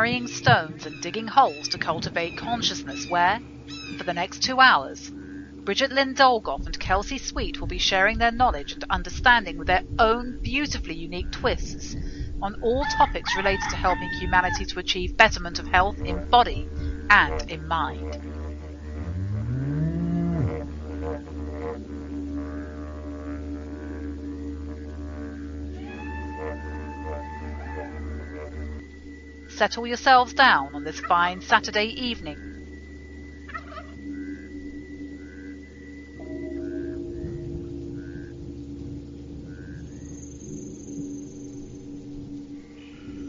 carrying stones and digging holes to cultivate consciousness where, for the next 2 hours, Bridgette Lynn Dolgoff and Kelsey Sweet will be sharing their knowledge and understanding with their own beautifully unique twists on all topics related to helping humanity to achieve betterment of health in body and in mind. Settle yourselves down on this fine Saturday evening.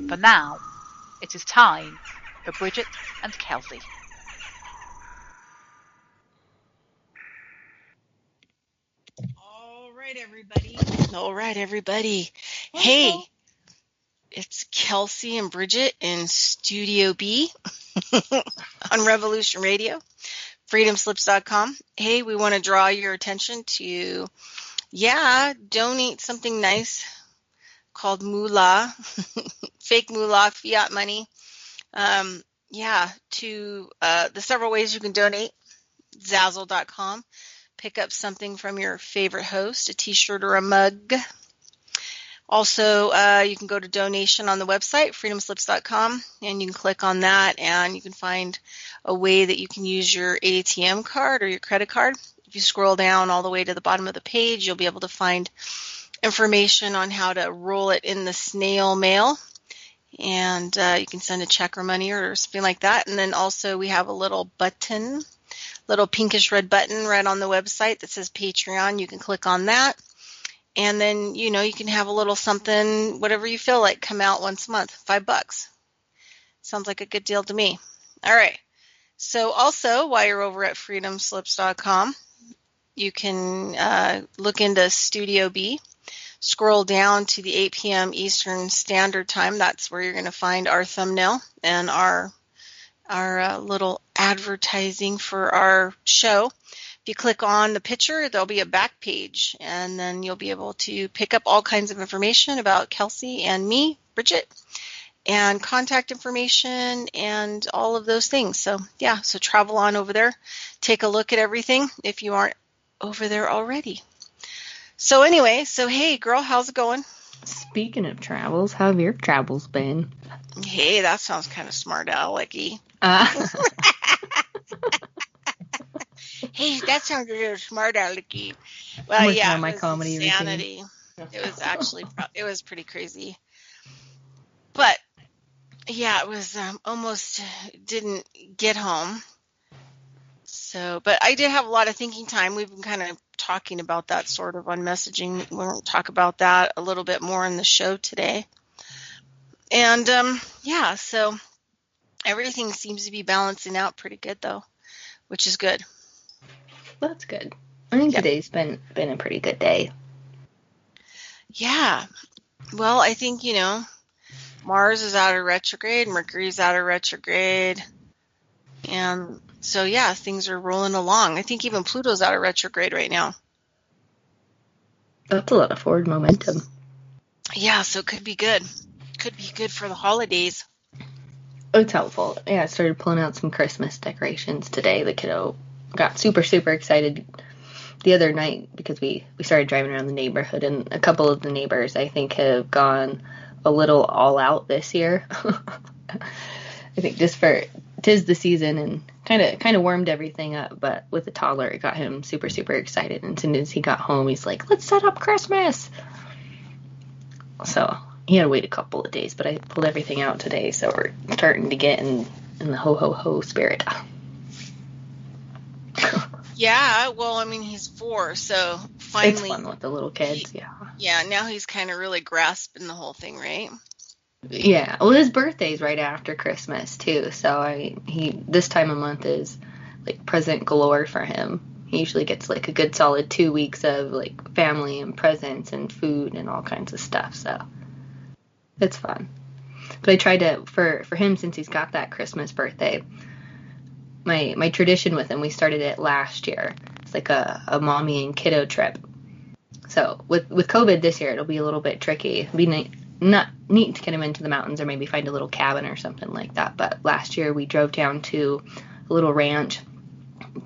For now, it is time for Bridgette and Kelsey. All right, everybody. Hey, it's Kelsey and Bridgette in Studio B on Revolution Radio, freedomslips.com. Hey, we want to draw your attention to, donate something nice called moolah, fake moolah, fiat money. To the several ways you can donate. Zazzle.com. Pick up something from your favorite host, a t-shirt or a mug. Also, you can go to donation on the website, freedomslips.com, and you can click on that, and you can find a way that you can use your ATM card or your credit card. If you scroll down all the way to the bottom of the page, you'll be able to find information on how to roll it in the snail mail, and you can send a check or money or something like that. And then also we have a little pinkish red button right on the website that says Patreon. You can click on that, and then you can have a little something, whatever you feel like, come out once a month. $5 sounds like a good deal to me. All right, so also while you're over at freedomslips.com, you can look into Studio B. Scroll down to the 8 p.m. Eastern Standard Time. That's where you're going to find our thumbnail and our little advertising for our show. If you click on the picture, there'll be a back page, and then you'll be able to pick up all kinds of information about Kelsey and me, Bridgette, and contact information and all of those things. So travel on over there. Take a look at everything if you aren't over there already. So anyway, hey girl, how's it going? Speaking of travels, how have your travels been? Hey, that sounds kind of smart alecky. Hey, that sounds real smart alecky. Well, on my comedy insanity. Routine. It was actually, it was pretty crazy. But it was almost didn't get home. So, but I did have a lot of thinking time. We've been kind of talking about that sort of on messaging. We'll talk about that a little bit more in the show today. And so everything seems to be balancing out pretty good though, which is good. That's good. I think today's been a pretty good day. Yeah. Well, I think, Mars is out of retrograde, Mercury's out of retrograde. And so, things are rolling along. I think even Pluto's out of retrograde right now. That's a lot of forward momentum. Yeah, so it could be good. Could be good for the holidays. It's helpful. Yeah, I started pulling out some Christmas decorations today. The kiddo got super, super excited the other night because we started driving around the neighborhood, and a couple of the neighbors, I think, have gone a little all out this year. I think just for 'tis the season, and kind of warmed everything up. But with the toddler, it got him super, super excited. And as soon as he got home, he's like, "Let's set up Christmas." So he had to wait a couple of days, but I pulled everything out today, so we're starting to get in the ho ho ho spirit. Yeah, well, I mean, he's 4, so finally. It's fun with the little kids, Yeah, now he's kind of really grasping the whole thing, right? Yeah, well, his birthday's right after Christmas, too, so this time of month is, like, present galore for him. He usually gets, like, a good solid 2 weeks of, like, family and presents and food and all kinds of stuff, so it's fun. But I tried to, for him, since he's got that Christmas birthday, my tradition with him, we started it last year. It's like a mommy and kiddo trip. So with COVID this year, it'll be a little bit tricky. It'll be not neat to get them into the mountains or maybe find a little cabin or something like that. But last year we drove down to a little ranch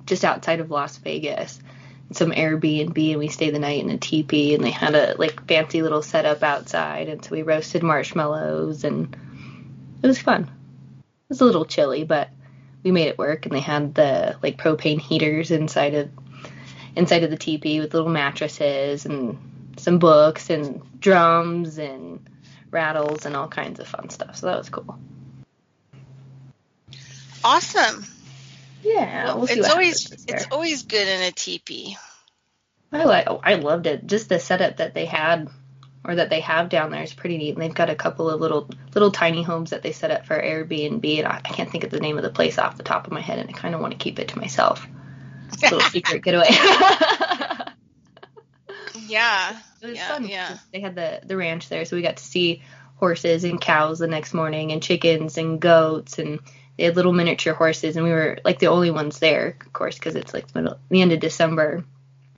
just outside of Las Vegas, some Airbnb, and we stayed the night in a teepee, and they had a like fancy little setup outside, and so we roasted marshmallows, and it was fun. It was a little chilly, but we made it work, and they had the like propane heaters inside of the teepee with little mattresses and some books and drums and rattles and all kinds of fun stuff. So that was cool. Awesome. Yeah, Well, we'll see it's always good in a teepee. I loved it. Just the setup that they had, or that they have down there, is pretty neat. And they've got a couple of little tiny homes that they set up for Airbnb, and I can't think of the name of the place off the top of my head, and I kind of want to keep it to myself. Little secret getaway. Yeah. It was fun. Yeah. They had the ranch there, so we got to see horses and cows the next morning, and chickens and goats, and they had little miniature horses, and we were like the only ones there, of course, because it's like the end of December,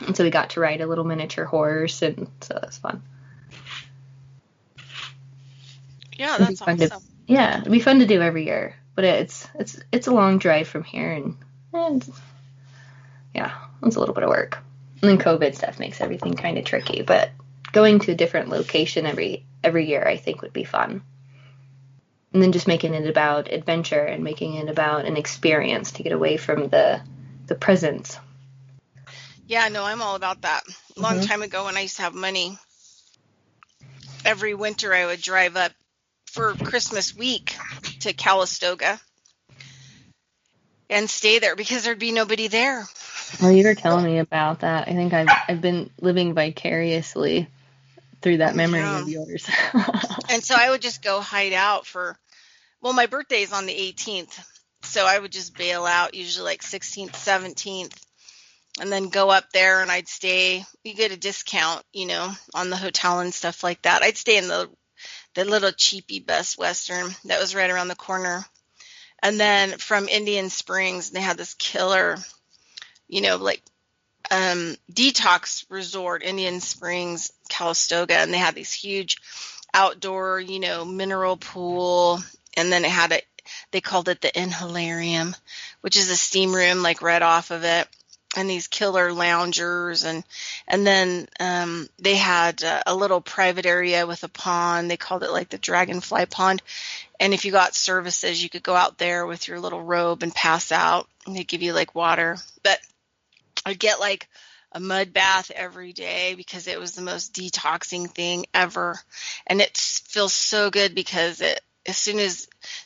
and so we got to ride a little miniature horse, and so that was fun. Yeah, that's awesome. It'd be fun to do every year, but it's a long drive from here, and yeah, it's a little bit of work. And then COVID stuff makes everything kind of tricky, but going to a different location every year I think would be fun. And then just making it about adventure and making it about an experience to get away from the presents. Yeah, no, I'm all about that. A long time ago when I used to have money, every winter I would drive up for Christmas week to Calistoga and stay there because there'd be nobody there. Well, you were telling me about that. I think I've been living vicariously through that memory of yours. And so I would just go hide out my birthday is on the 18th. So I would just bail out usually like 16th, 17th, and then go up there, and I'd stay. You get a discount, on the hotel and stuff like that. I'd stay in the little cheapy Best Western that was right around the corner. And then from Indian Springs, they had this killer, detox resort, Indian Springs, Calistoga, and they had these huge outdoor, mineral pool, and then they called it the Inhalarium, which is a steam room like right off of it, and these killer loungers, and then they had a little private area with a pond. They called it like the Dragonfly Pond, and if you got services, you could go out there with your little robe and pass out, and they give you like water. But I'd get like a mud bath every day because it was the most detoxing thing ever. And it feels so good because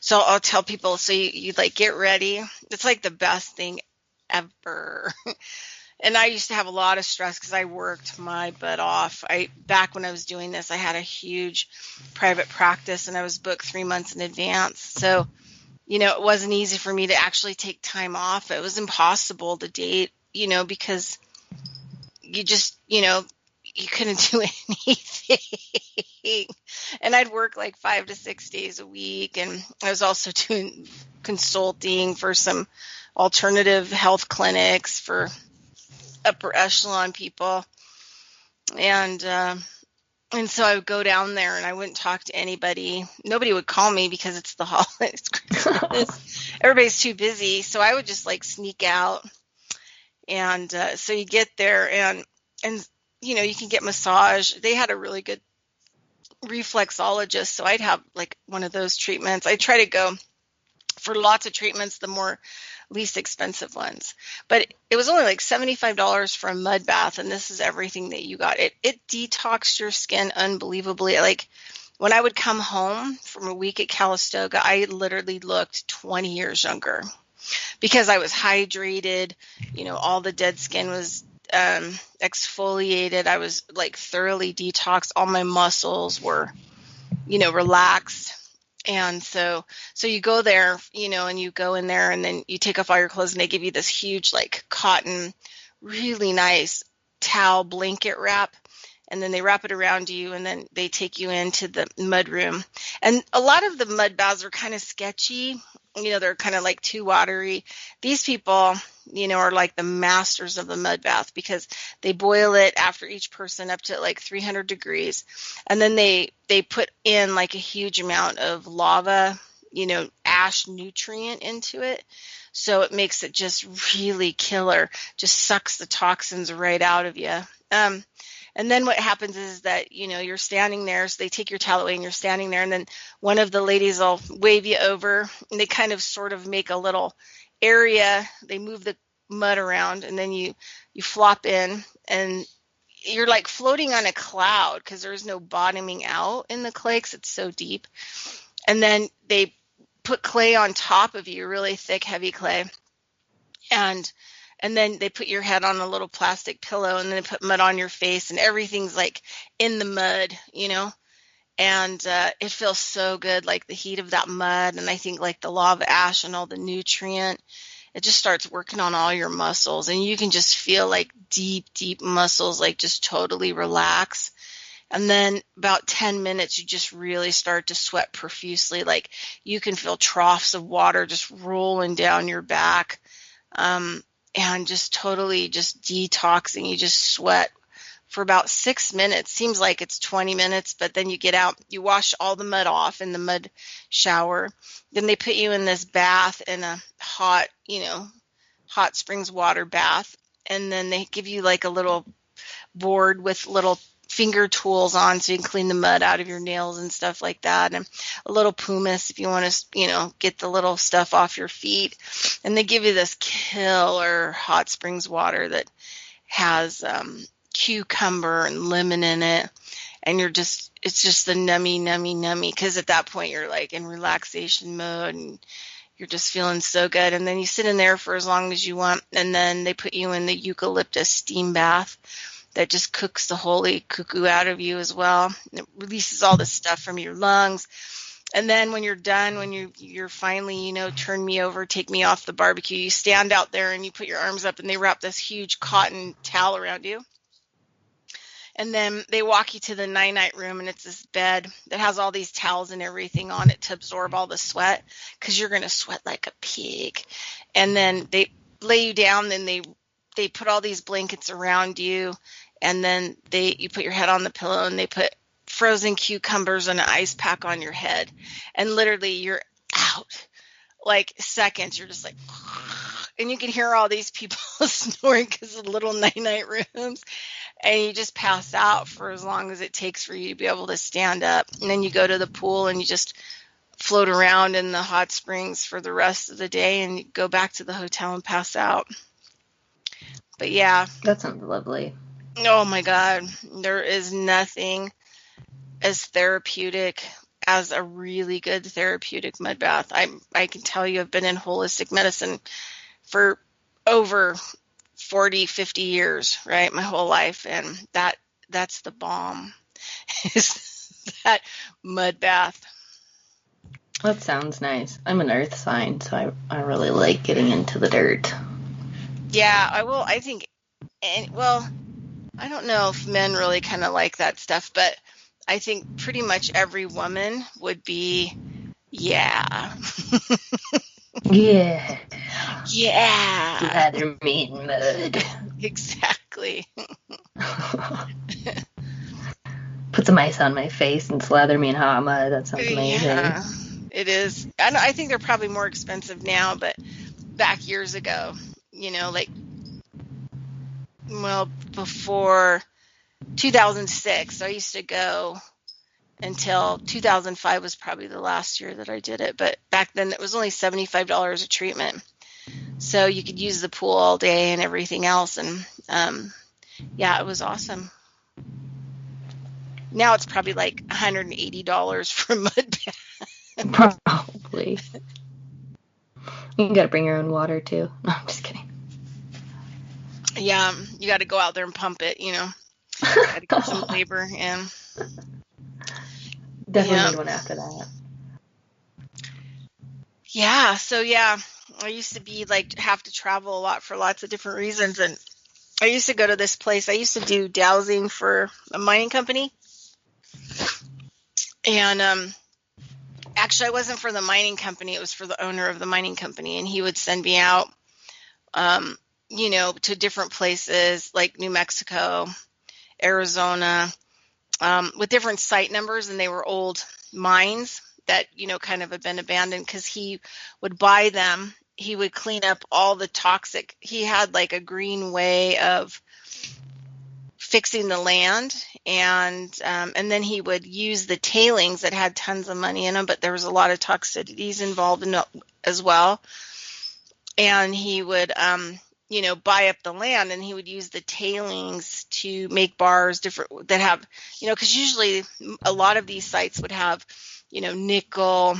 so I'll tell people, so you like get ready. It's like the best thing ever. And I used to have a lot of stress because I worked my butt off. Back when I was doing this, I had a huge private practice and I was booked 3 months in advance. So, it wasn't easy for me to actually take time off. It was impossible to date, because you just, you couldn't do anything. And I'd work like 5 to 6 days a week. And I was also doing consulting for some alternative health clinics for upper echelon people. And so I would go down there and I wouldn't talk to anybody. Nobody would call me because it's the holidays. Everybody's too busy. So I would just like sneak out. And so you get there and you can get massage. They had a really good reflexologist. So I'd have like one of those treatments. I try to go for lots of treatments, the more least expensive ones. But it was only like $75 for a mud bath. And this is everything that you got. It detoxed your skin unbelievably. Like when I would come home from a week at Calistoga, I literally looked 20 years younger. Because I was hydrated, all the dead skin was exfoliated. I was like thoroughly detoxed. All my muscles were, relaxed. And so you go there, and you go in there and then you take off all your clothes and they give you this huge like cotton, really nice towel blanket wrap. And then they wrap it around you and then they take you into the mud room. And a lot of the mud baths are kind of sketchy. They're kind of like too watery. These people, are like the masters of the mud bath, because they boil it after each person up to like 300 degrees. And then they put in like a huge amount of lava, ash nutrient into it. So it makes it just really killer, just sucks the toxins right out of you. And then what happens is that, you're standing there, so they take your towel away and you're standing there, and then one of the ladies will wave you over, and they kind of sort of make a little area. They move the mud around, and then you flop in, and you're like floating on a cloud because there's no bottoming out in the clay because it's so deep. And then they put clay on top of you, really thick, heavy clay. And then they put your head on a little plastic pillow, and then they put mud on your face, and everything's like in the mud, and it feels so good, like the heat of that mud, and I think like the lava ash and all the nutrient, it just starts working on all your muscles, and you can just feel like deep muscles like just totally relax. And then about 10 minutes, you just really start to sweat profusely, like you can feel troughs of water just rolling down your back. And just totally just detoxing. You just sweat for about 6 minutes. Seems like it's 20 minutes, but then you get out, you wash all the mud off in the mud shower. Then they put you in this bath in a hot, hot springs water bath. And then they give you like a little board with little finger tools on so you can clean the mud out of your nails and stuff like that, and a little pumice if you want to get the little stuff off your feet. And they give you this killer hot springs water that has cucumber and lemon in it, and it's just the nummy because at that point you're like in relaxation mode and you're just feeling so good. And then you sit in there for as long as you want, and then they put you in the eucalyptus steam bath that just cooks the holy cuckoo out of you as well. It releases all the stuff from your lungs. And then when you're done, when you're finally, turn me over, take me off the barbecue, you stand out there and you put your arms up and they wrap this huge cotton towel around you. And then they walk you to the night room, and it's this bed that has all these towels and everything on it to absorb all the sweat, because you're going to sweat like a pig. And then they lay you down, and they put all these blankets around you. And then you put your head on the pillow, and they put frozen cucumbers and an ice pack on your head. And literally you're out like seconds. You're just like, and you can hear all these people snoring because of the little night rooms. And you just pass out for as long as it takes for you to be able to stand up. And then you go to the pool and you just float around in the hot springs for the rest of the day, and you go back to the hotel and pass out. But yeah. That sounds lovely. Oh my God, there is nothing as therapeutic as a really good therapeutic mud bath. I can tell you I've been in holistic medicine for over 40, 50 years, right? My whole life. And that's the bomb, is that mud bath. That sounds nice. I'm an earth sign, so I really like getting into the dirt. Yeah, I think, I don't know if men really kind of like that stuff, but I think pretty much every woman would be, yeah. Yeah. Yeah. Lather me in mud. Exactly. Put some ice on my face and slather me in hot mud. That sounds amazing. Yeah, it is. I think they're probably more expensive now, but back years ago, before 2006, I used to go until 2005 was probably the last year that I did it. But back then it was only $75 a treatment. So you could use the pool all day and everything else. And yeah, it was awesome. Now it's probably like $180 for a mud bath. Probably. You got to bring your own water too. No, I'm just kidding. Yeah, you got to go out there and pump it, Got to get some labor in. Definitely need one after that. Yeah, so yeah, I used to be like have to travel a lot for lots of different reasons, and I used to go to this place. I used to do dowsing for a mining company, and actually, I wasn't for the mining company. It was for the owner of the mining company, and he would send me out to different places like New Mexico, Arizona, with different site numbers, and they were old mines that, kind of had been abandoned because he would buy them. He would clean up all the toxic. He had like a green way of fixing the land, and then he would use the tailings that had tons of money in them, but there was a lot of toxicities involved in it as well. And he would, buy up the land, and he would use the tailings to make bars different that have, because usually a lot of these sites would have, nickel,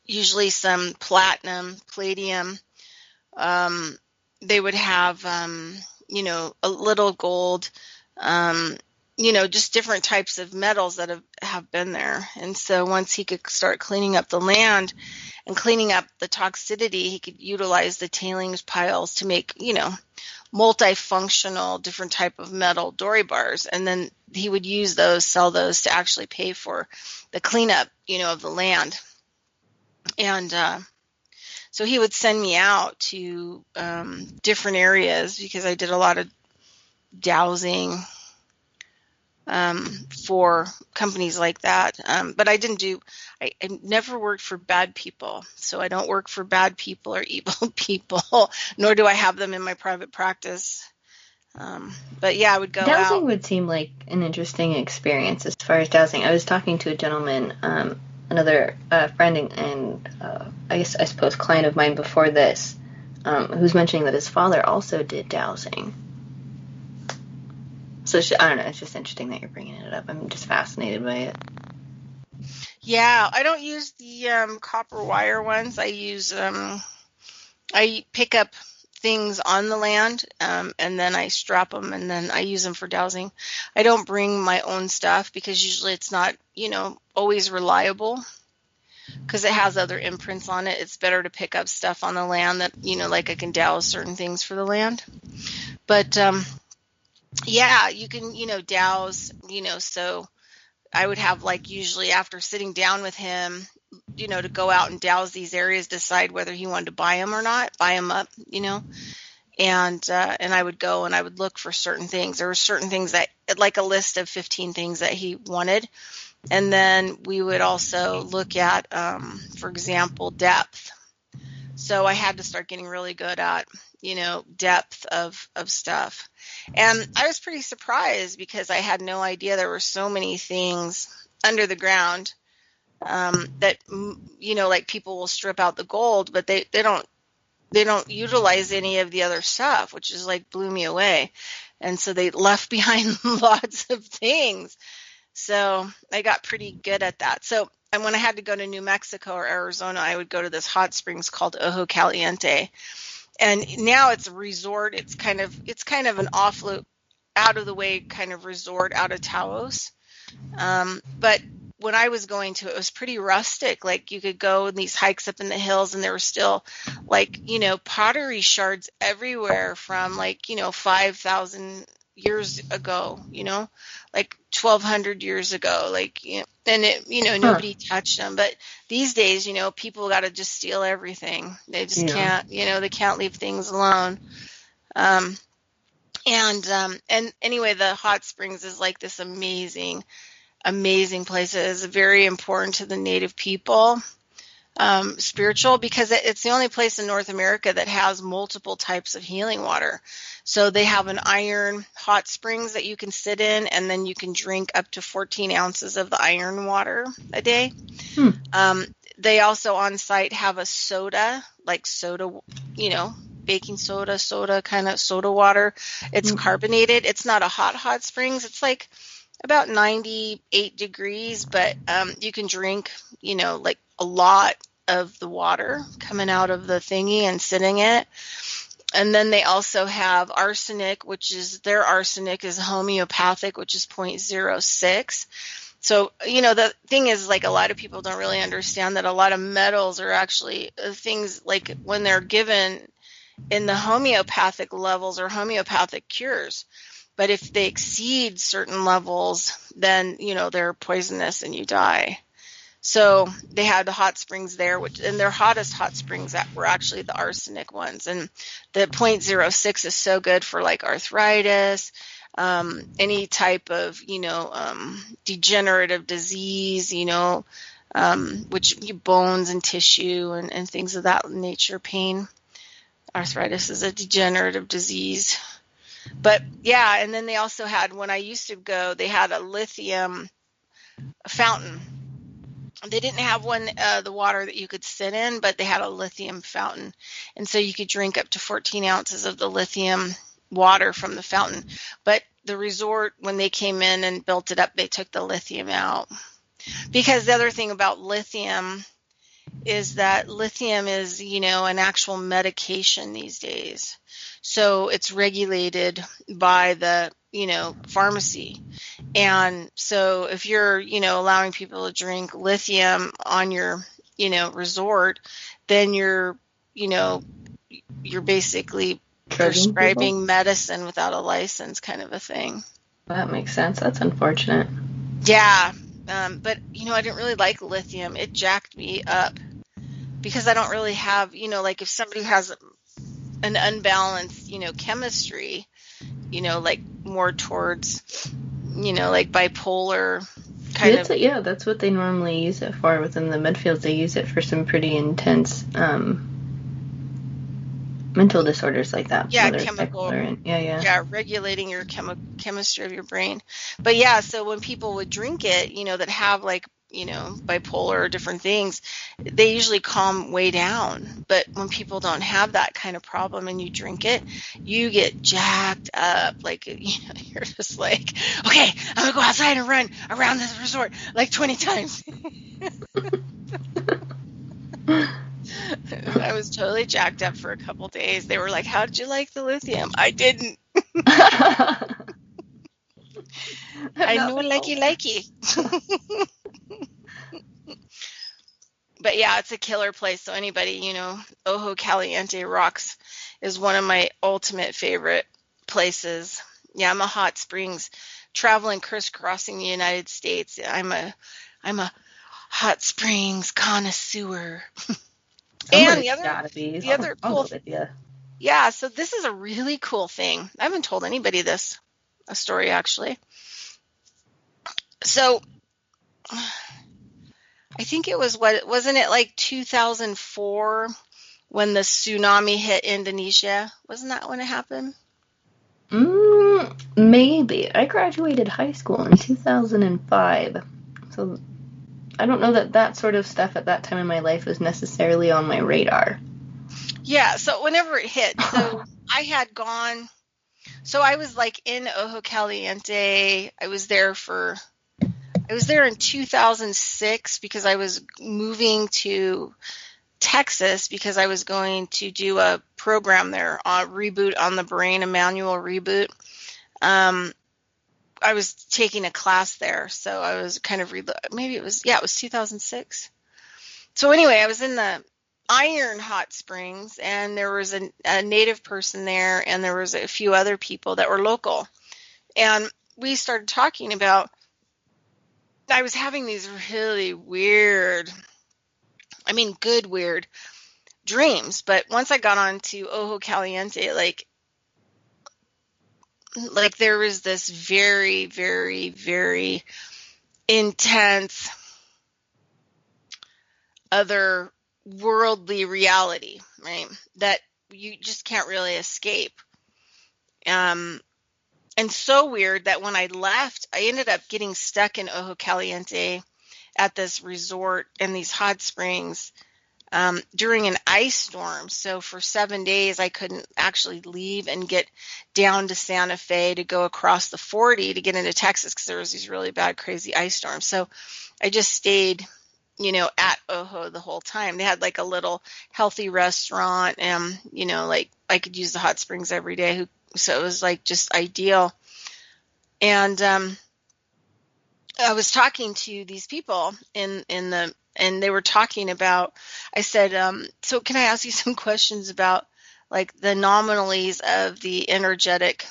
usually some platinum, palladium. They would have, a little gold, just different types of metals that have been there. And so once he could start cleaning up the land and cleaning up the toxicity, he could utilize the tailings piles to make, multifunctional different type of metal dory bars. And then he would use those, sell those to actually pay for the cleanup, of the land. And so he would send me out to different areas because I did a lot of dowsing for companies like that. But I never worked for bad people. So I don't work for bad people or evil people, nor do I have them in my private practice. But yeah, I would go Dowsing out. would seem like an interesting experience as far as dowsing. I was talking to a gentleman, another friend and I suppose client of mine before this, who's mentioning that his father also did dowsing. So I don't know, it's just interesting that you're bringing it up. I'm just fascinated by it. Yeah, I don't use the copper wire ones. I pick up things on the land, and then I strap them, and then I use them for dowsing. I don't bring my own stuff because usually it's not, always reliable because it has other imprints on it. It's better to pick up stuff on the land that, like I can douse certain things for the land. But, yeah, you can, douse, so I would have like usually after sitting down with him, to go out and douse these areas, decide whether he wanted to buy them or not, buy them up, and I would go and I would look for certain things. There were certain things that, like a list of 15 things that he wanted. And then we would also look at, for example, depth. So I had to start getting really good at, depth of stuff. And I was pretty surprised because I had no idea there were so many things under the ground that, like people will strip out the gold, but they don't utilize any of the other stuff, which is like blew me away. And so they left behind lots of things. So I got pretty good at that. So, and when I had to go to New Mexico or Arizona, I would go to this hot springs called Ojo Caliente. And now it's a resort. It's kind of an out of the way kind of resort out of Taos. But when I was going to it, was pretty rustic. Like you could go in these hikes up in the hills, and there were still like, pottery shards everywhere from like, 5,000 years ago, like 1,200 years ago, like, and it, nobody touched them. But these days, people got to just steal everything. They just can't, they can't leave things alone. And anyway, the hot springs is like this amazing place. It is very important to the native people, spiritual, because it's the only place in North America that has multiple types of healing water. So they have an iron hot springs that you can sit in, and then you can drink up to 14 ounces of the iron water a day. They also on site have a soda, like soda, baking soda kind of soda water. It's carbonated. It's not a hot springs. It's like about 98 degrees, but you can drink, like a lot of the water coming out of the thingy and sitting in it. And then they also have arsenic, their arsenic is homeopathic, which is 0.06. So, the thing is, like, a lot of people don't really understand that a lot of metals are actually things like when they're given in the homeopathic levels or homeopathic cures. But if they exceed certain levels, then, they're poisonous and you die. So they had the hot springs there, and their hottest hot springs were actually the arsenic ones. And the .06 is so good for like arthritis, any type of, degenerative disease, which bones and tissue and things of that nature, pain. Arthritis is a degenerative disease. But yeah, and then they also had, when I used to go, they had a lithium fountain. They didn't have one, the water that you could sit in, but they had a lithium fountain. And so you could drink up to 14 ounces of the lithium water from the fountain. But the resort, when they came in and built it up, they took the lithium out. Because the other thing about lithium is that lithium is, an actual medication these days. So it's regulated by the, pharmacy. And so if you're, allowing people to drink lithium on your, resort, then you're basically prescribing medicine without a license, kind of a thing. That makes sense. That's unfortunate. Yeah. But, I didn't really like lithium. It jacked me up because I don't really have, like if somebody has an unbalanced, chemistry, like more towards, like bipolar kind of. Yeah, that's what they normally use it for within the midfields. They use it for some pretty intense mental disorders like that. Yeah, chemical. Yeah, regulating your chemistry of your brain. But yeah, so when people would drink it, that have like, bipolar or different things, they usually calm way down. But when people don't have that kind of problem and you drink it, you get jacked up. Like, you're just like, okay, I'm going to go outside and run around this resort like 20 times. I was totally jacked up for a couple days. They were like, how did you like the lithium? I didn't. I know likey. But yeah, it's a killer place. So anybody, Ojo Caliente Rocks is one of my ultimate favorite places. Yeah, I'm a hot springs traveling, crisscrossing the United States. I'm a hot springs connoisseur. And the other cool, yeah. So this is a really cool thing. I haven't told anybody a story actually. So I think it wasn't it like 2004 when the tsunami hit Indonesia? Wasn't that when it happened? Maybe. I graduated high school in 2005. So I don't know that sort of stuff at that time in my life was necessarily on my radar. Yeah, so whenever it hit, so I had gone, so I was like in Ojo Caliente. I was there in 2006 because I was moving to Texas because I was going to do a program there, a reboot on the brain, a manual reboot. I was taking a class there, so I was kind of it was 2006. So anyway, I was in the Iron Hot Springs, and there was a native person there, and there was a few other people that were local. And we started talking about, I was having these really weird, good weird dreams. But once I got on to Ojo Caliente, like there was this very, very, very intense other worldly reality, right? That you just can't really escape. And so weird that when I left, I ended up getting stuck in Ojo Caliente at this resort in these hot springs during an ice storm. So for 7 days, I couldn't actually leave and get down to Santa Fe to go across the 40 to get into Texas because there was these really bad, crazy ice storms. So I just stayed, at Ojo the whole time. They had like a little healthy restaurant and, like I could use the hot springs every day. So it was like just ideal. And I was talking to these people and they were talking about, I said, so can I ask you some questions about like the anomalies of the energetics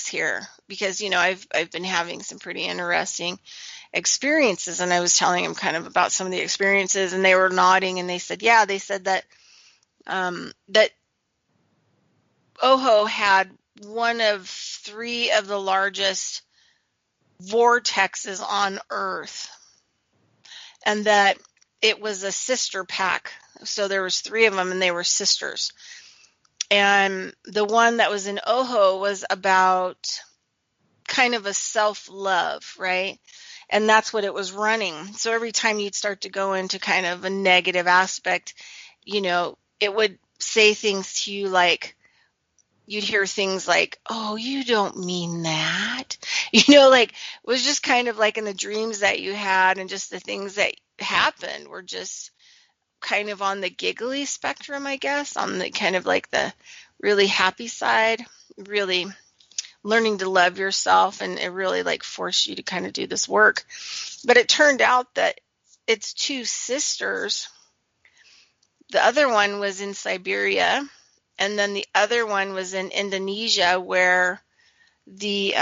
here? Because, I've been having some pretty interesting experiences. And I was telling them kind of about some of the experiences, and they were nodding, and they said, yeah, they said that that Oho had one of 3 of the largest vortexes on Earth, and that it was a sister pack. So there was 3 of them, and they were sisters. And the one that was in Oho was about kind of a self-love, right? And that's what it was running. So every time you'd start to go into kind of a negative aspect, it would say things to you like, you'd hear things like, oh, you don't mean that. Like it was just kind of like in the dreams that you had, and just the things that happened were just kind of on the giggly spectrum, I guess, on the kind of like the really happy side, really learning to love yourself, and it really like forced you to kind of do this work. But it turned out that it's 2 sisters. The other one was in Siberia, and then the other one was in Indonesia, where the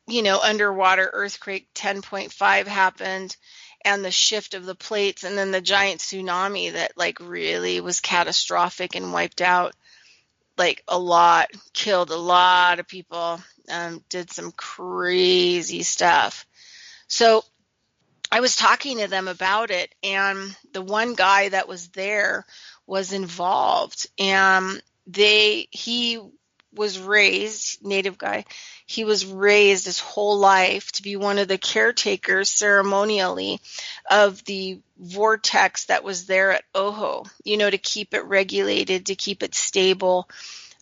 underwater earthquake 10.5 happened, and the shift of the plates, and then the giant tsunami that like really was catastrophic and wiped out like a lot, killed a lot of people, did some crazy stuff. So I was talking to them about it, and the one guy that was there was involved, and he was raised, native guy, he was raised his whole life to be one of the caretakers ceremonially of the vortex that was there at Oho, to keep it regulated, to keep it stable,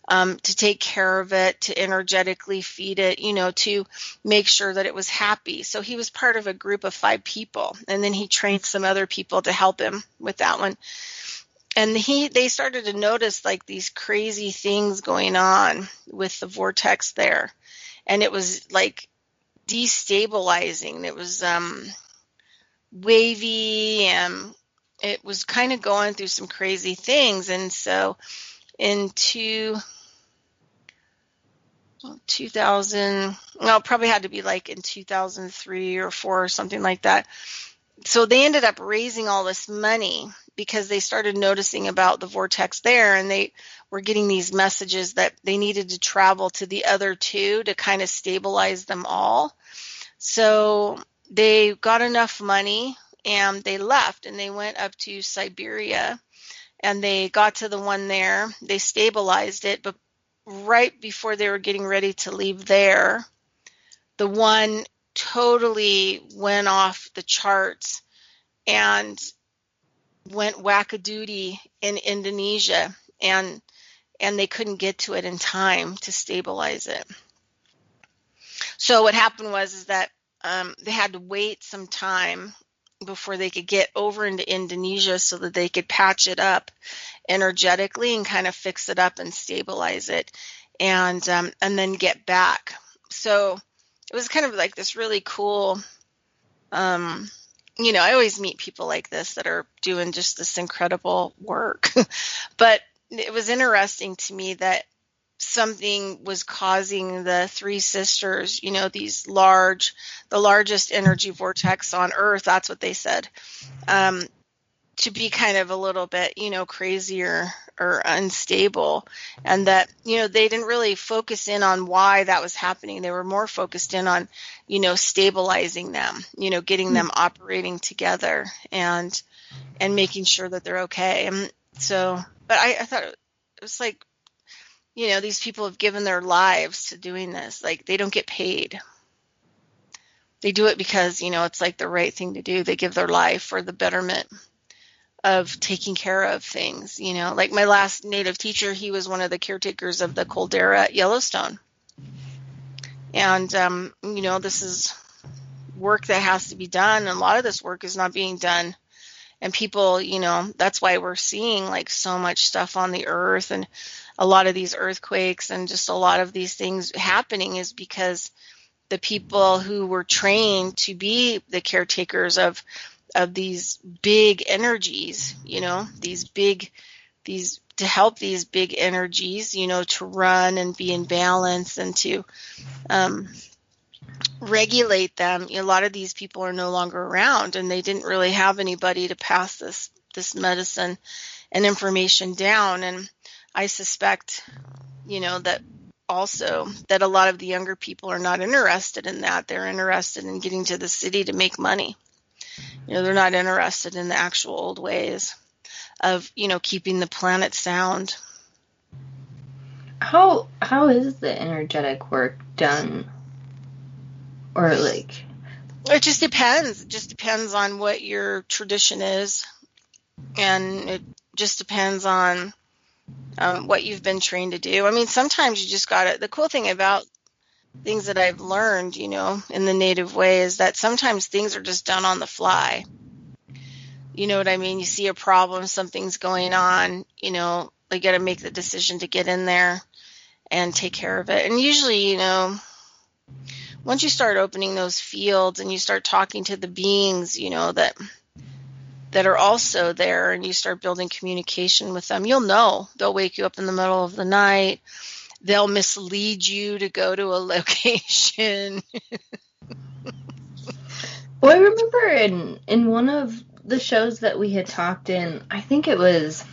to take care of it, to energetically feed it, to make sure that it was happy. So he was part of a group of 5 people, and then he trained some other people to help him with that one. And they started to notice like these crazy things going on with the vortex there. And it was like destabilizing. It was wavy, and it was kind of going through some crazy things. And so in 2000, well, it probably had to be like in 2003 or 4 or something like that. So they ended up raising all this money because they started noticing about the vortex there, and they were getting these messages that they needed to travel to the other 2 to kind of stabilize them all. So they got enough money, and they left, and they went up to Siberia, and they got to the one there. They stabilized it, but right before they were getting ready to leave there, the one totally went off the charts and went wackadoodie in Indonesia, and they couldn't get to it in time to stabilize it. So what happened was that they had to wait some time before they could get over into Indonesia so that they could patch it up energetically and kind of fix it up and stabilize it, and then get back. So it was kind of like this really cool, I always meet people like this that are doing just this incredible work. But it was interesting to me that something was causing the 3 sisters, the largest energy vortex on Earth, that's what they said, to be kind of a little bit, crazier or unstable. And that, they didn't really focus in on why that was happening. They were more focused in on, stabilizing them, getting them operating together and making sure that they're okay. And so, but I thought it was like, these people have given their lives to doing this. Like, they don't get paid. They do it because, it's like the right thing to do. They give their life for the betterment of taking care of things, like my last native teacher, he was one of the caretakers of the caldera at Yellowstone. And, this is work that has to be done. And a lot of this work is not being done. And people, that's why we're seeing like so much stuff on the earth, and a lot of these earthquakes and just a lot of these things happening is because the people who were trained to be the caretakers of these big energies, to help these big energies, to run and be in balance, and to regulate them. A lot of these people are no longer around, and they didn't really have anybody to pass this medicine and information down. And I suspect, that also that a lot of the younger people are not interested in that. They're interested in getting to the city to make money. They're not interested in the actual old ways of, keeping the planet sound. How is the energetic work done? Or like, it just depends. It just depends on what your tradition is, and it just depends on what you've been trained to do. I mean, sometimes you just got to. The cool thing about things that I've learned, in the native way, is that sometimes things are just done on the fly. You know what I mean? You see a problem, something's going on, you got to make the decision to get in there and take care of it. And usually, once you start opening those fields and you start talking to the beings, that are also there, and you start building communication with them, you'll know. They'll wake you up in the middle of the night. They'll mislead you to go to a location. Well, I remember in one of the shows that we had talked in, I think it was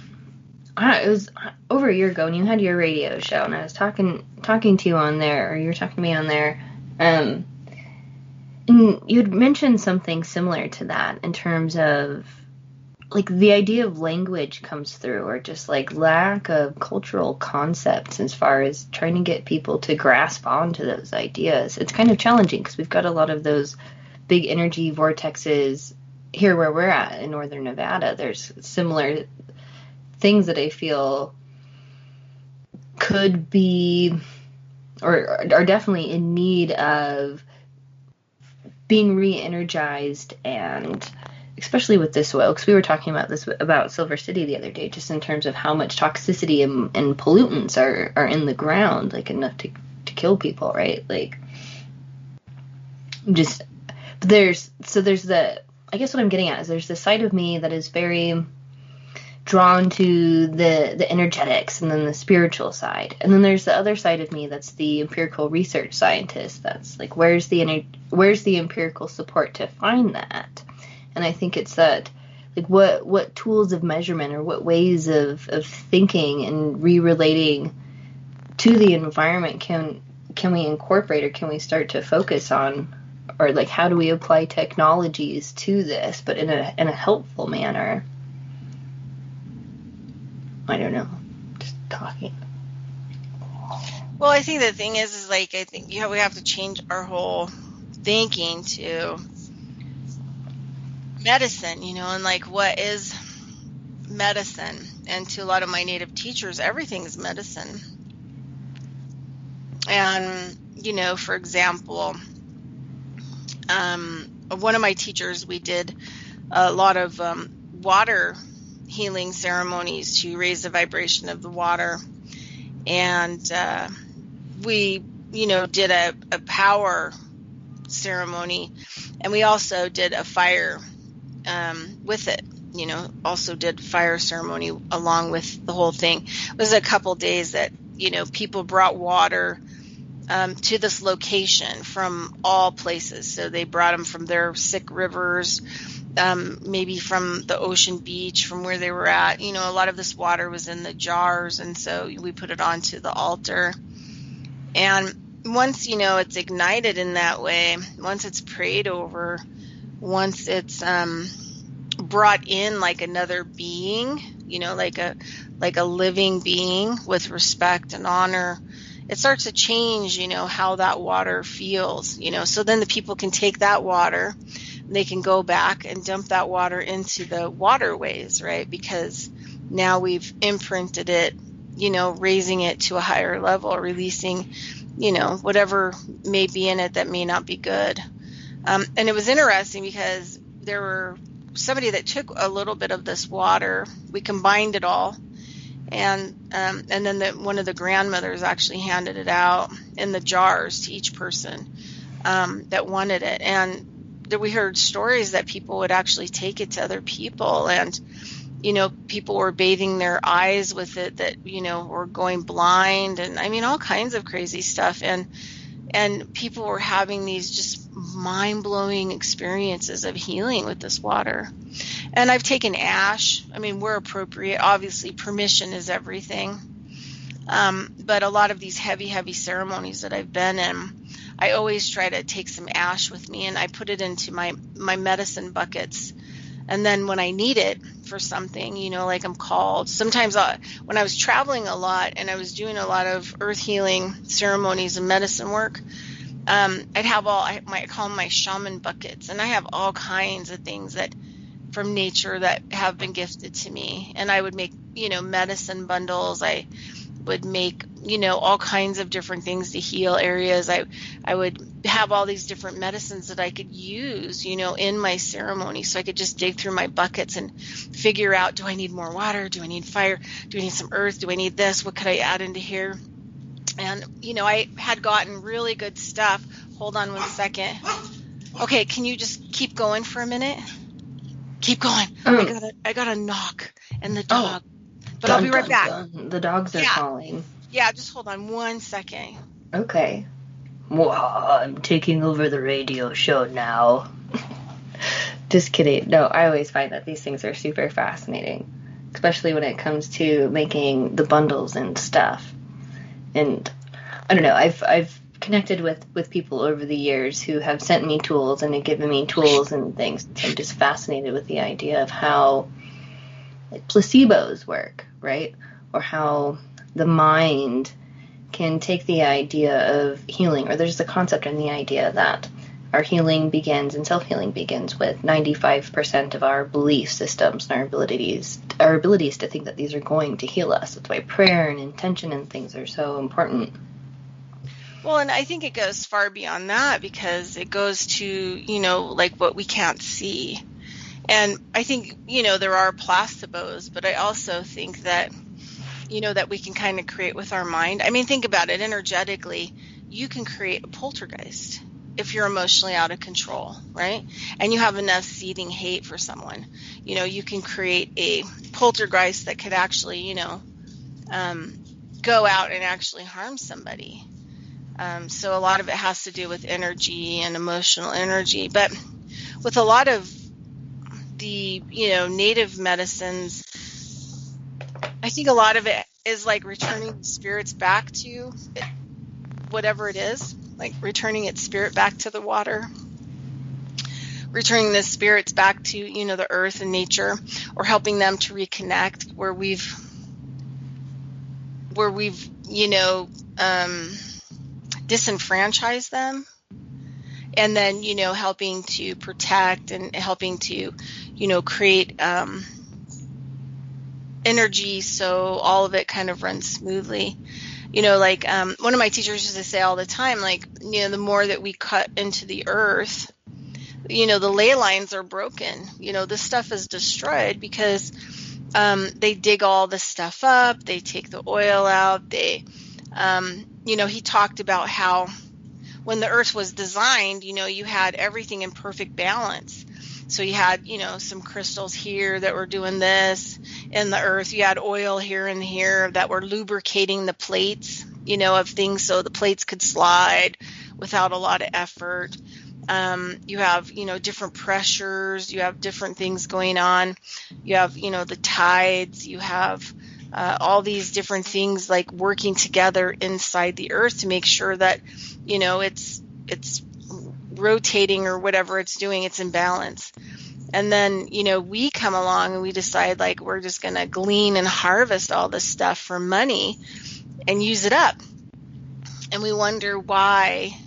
over a year ago, and you had your radio show, and I was talking to you on there, or you were talking to me on there, and you'd mentioned something similar to that in terms of, like, the idea of language comes through, or just, like, lack of cultural concepts as far as trying to get people to grasp onto those ideas. It's kind of challenging because we've got a lot of those big energy vortexes here where we're at in northern Nevada. There's similar things that I feel could be, or are definitely in need of being re-energized, and especially with this oil, because we were talking about this about Silver City the other day, just in terms of how much toxicity and pollutants are in the ground, like enough to kill people, right? Like, just there's the, I guess what I'm getting at is there's the side of me that is very drawn to the energetics and then the spiritual side, and then there's the other side of me that's the empirical research scientist. That's like, where's the empirical support to find that? And I think it's that, like, what tools of measurement or what ways of thinking and re-relating to the environment can we incorporate, or can we start to focus on, or like, how do we apply technologies to this, but in a helpful manner? I don't know. Just talking. Well, I think the thing is like, I think we have to change our whole thinking to medicine, and like, what is medicine? And to a lot of my native teachers, everything is medicine. And, for example, one of my teachers, we did a lot of water healing ceremonies to raise the vibration of the water. And we, did a power ceremony, and we also did a fire with it, also did fire ceremony along with the whole thing. It was a couple days that, people brought water to this location from all places. So they brought them from their sick rivers, maybe from the ocean beach, from where they were at. A lot of this water was in the jars, and so we put it onto the altar. And once, it's ignited in that way, once it's prayed over, once it's brought in like another being, like a living being with respect and honor, it starts to change, how that water feels, so then the people can take that water, they can go back and dump that water into the waterways, right? Because now we've imprinted it, raising it to a higher level, releasing, whatever may be in it that may not be good. And it was interesting because there were somebody that took a little bit of this water, we combined it all, and then one of the grandmothers actually handed it out in the jars to each person that wanted it. And we heard stories that people would actually take it to other people, and people were bathing their eyes with it that were going blind, and I mean all kinds of crazy stuff. And And people were having these just mind-blowing experiences of healing with this water. And I've taken ash. I mean, we're appropriate. Obviously, permission is everything. But a lot of these heavy ceremonies that I've been in, I always try to take some ash with me, and I put it into my medicine buckets. And then when I need it for something, you know, like I'm called, sometimes when I was traveling a lot and I was doing a lot of earth healing ceremonies and medicine work, I'd have I call them my shaman buckets. And I have all kinds of things that from nature that have been gifted to me. And I would make, you know, medicine bundles. I would make, you know, all kinds of different things to heal areas. I would have all these different medicines that I could use, you know, in my ceremony. So I could just dig through my buckets and figure out, do I need more water? Do I need fire? Do I need some earth? Do I need this? What could I add into here? And, you know, I had gotten really good stuff. Hold on one second. Okay, can you just keep going for a minute? Keep going. I got a knock and the dog. But I'll be right back. The dogs are calling. Yeah, just hold on 1 second. Okay. Well, I'm taking over the radio show now. Just kidding. No, I always find that these things are super fascinating, especially when it comes to making the bundles and stuff. And I don't know, I've connected with people over the years who have sent me tools and have given me tools and things. I'm just fascinated with the idea of how like placebos work, right? Or how the mind can take the idea of healing, or there's the concept and the idea that our healing begins and self-healing begins with 95% of our belief systems and our abilities to think that these are going to heal us. That's why prayer and intention and things are so important. Well, and I think it goes far beyond that, because it goes to, you know, like what we can't see. And I think, you know, there are placebos, but I also think that, you know, that we can kind of create with our mind. I mean, think about it energetically. You can create a poltergeist if you're emotionally out of control, right? And you have enough seething hate for someone. You know, you can create a poltergeist that could actually, you know, go out and actually harm somebody. So a lot of it has to do with energy and emotional energy. But with a lot of the, you know, native medicines, I think a lot of it is like returning spirits back to whatever it is, like returning its spirit back to the water, returning the spirits back to, you know, the earth and nature, or helping them to reconnect where we've, you know, disenfranchised them. And then, you know, helping to protect and helping to, you know, create energy so all of it kind of runs smoothly. You know, like one of my teachers used to say all the time, like, you know, the more that we cut into the earth, you know, the ley lines are broken. You know, this stuff is destroyed because they dig all this stuff up. They take the oil out. They, you know, he talked about how when the earth was designed, you know, you had everything in perfect balance. So you had, you know, some crystals here that were doing this in the earth. You had oil here and here that were lubricating the plates, you know, of things so the plates could slide without a lot of effort. You have, you know, different pressures. You have different things going on. You have, you know, the tides. You have all these different things like working together inside the earth to make sure that, you know, it's rotating or whatever it's doing, it's in balance. And then, you know, we come along and we decide like we're just going to glean and harvest all this stuff for money and use it up. And we wonder why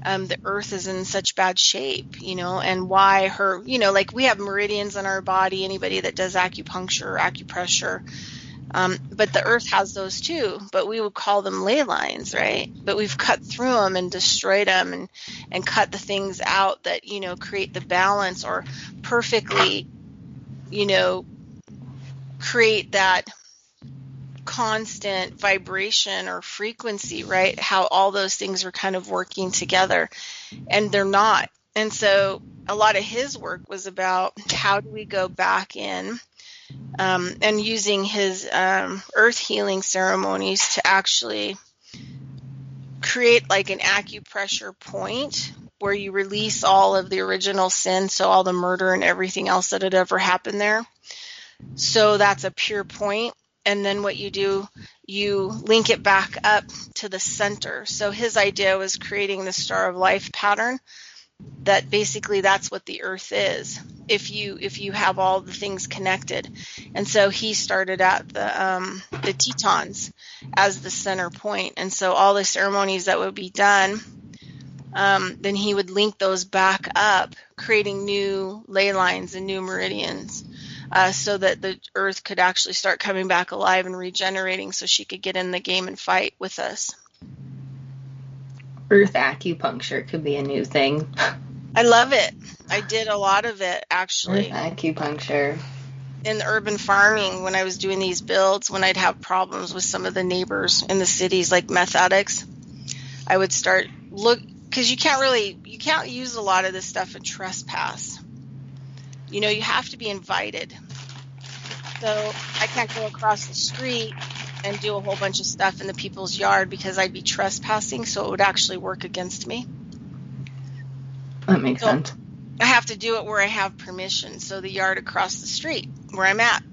the earth is in such bad shape, you know, and why her, you know, like we have meridians in our body, anybody that does acupuncture or acupressure. But the earth has those too, but we would call them ley lines, right? But we've cut through them and destroyed them and cut the things out that, you know, create the balance or perfectly, you know, create that constant vibration or frequency, right? How all those things are kind of working together, and they're not. And so a lot of his work was about how do we go back in and using his earth healing ceremonies to actually create like an acupressure point where you release all of the original sin, so all the murder and everything else that had ever happened there. So that's a pure point. And then what you do, you link it back up to the center. So his idea was creating the Star of Life pattern, that basically that's what the earth is if you have all the things connected. And so he started at the Tetons as the center point. And so all the ceremonies that would be done, then he would link those back up, creating new ley lines and new meridians, so that the earth could actually start coming back alive and regenerating, so she could get in the game and fight with us. Earth acupuncture could be a new thing. I love it. I did a lot of it, actually. Earth acupuncture. In urban farming, when I was doing these builds, when I'd have problems with some of the neighbors in the cities, like meth addicts, I would start because you can't use a lot of this stuff and trespass. You know, you have to be invited. So I can't go across the street and do a whole bunch of stuff in the people's yard because I'd be trespassing, so it would actually work against me. That makes sense. I have to do it where I have permission, so the yard across the street where I'm at.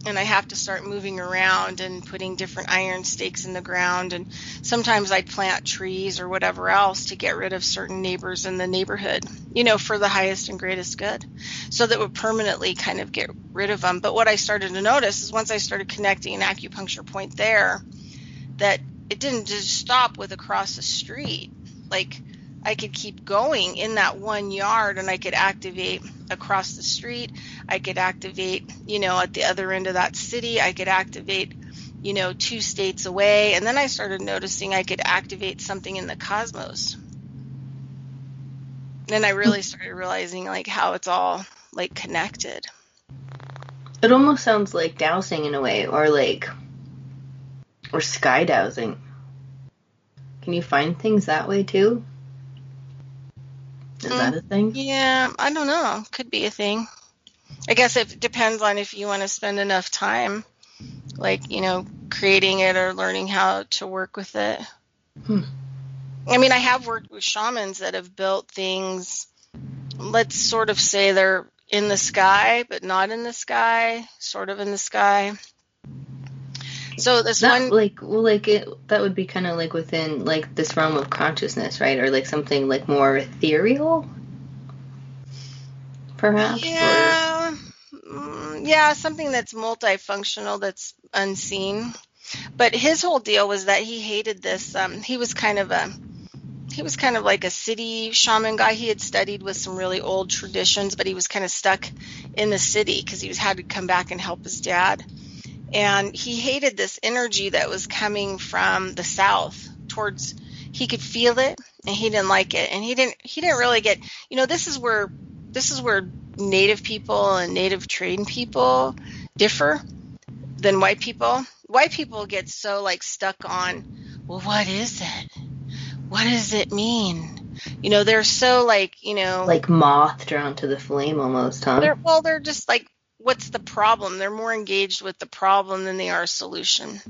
And I have to start moving around and putting different iron stakes in the ground. And sometimes I'd plant trees or whatever else to get rid of certain neighbors in the neighborhood, you know, for the highest and greatest good. So that would permanently kind of get rid of them. But what I started to notice is once I started connecting an acupuncture point there, that it didn't just stop with across the street. Like, I could keep going in that one yard, and I could activate across the street. I could activate, you know, at the other end of that city. I could activate, you know, 2 states away. And then I started noticing I could activate something in the cosmos. Then I really started realizing like how it's all like connected. It almost sounds like dowsing in a way, or sky dowsing. Can you find things that way too? Is that a thing? Yeah, I don't know. Could be a thing. I guess it depends on if you want to spend enough time, like, you know, creating it or learning how to work with it. I mean, I have worked with shamans that have built things, let's sort of say they're in the sky, but not in the sky, sort of in the sky. So this that would be kind of like within like this realm of consciousness, right? Or like something like more ethereal, perhaps. Yeah, yeah, something that's multifunctional, that's unseen. But his whole deal was that he hated this. He was kind of like a city shaman guy. He had studied with some really old traditions, but he was kind of stuck in the city because he had to come back and help his dad. And he hated this energy that was coming from the south towards, he could feel it and he didn't like it. And he didn't really get, you know, this is where native people and native trained people differ than white people. White people get so like stuck on, well, what is it? What does it mean? You know, they're so like, you know, like moth drawn to the flame almost, huh? They're just like, what's the problem? They're more engaged with the problem than they are a solution.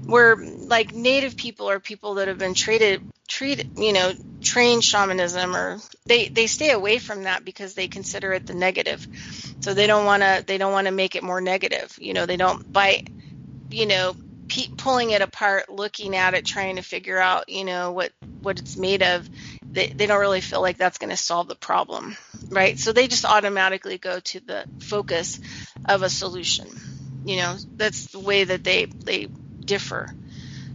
Where like native people are people that have been trained shamanism, or they stay away from that because they consider it the negative. So they don't want to make it more negative. You know, they don't, by, you know, pulling it apart, looking at it, trying to figure out, you know, what it's made of. They don't really feel like that's going to solve the problem, right? So they just automatically go to the focus of a solution. You know, that's the way that they differ.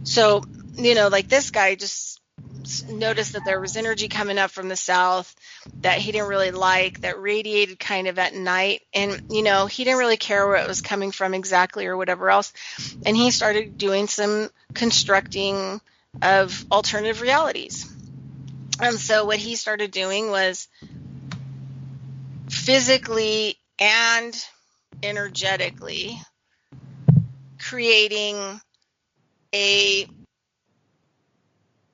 So, you know, like this guy just noticed that there was energy coming up from the south that he didn't really like, that radiated kind of at night. And, you know, he didn't really care where it was coming from exactly or whatever else. And he started doing some constructing of alternative realities. And so what he started doing was physically and energetically creating a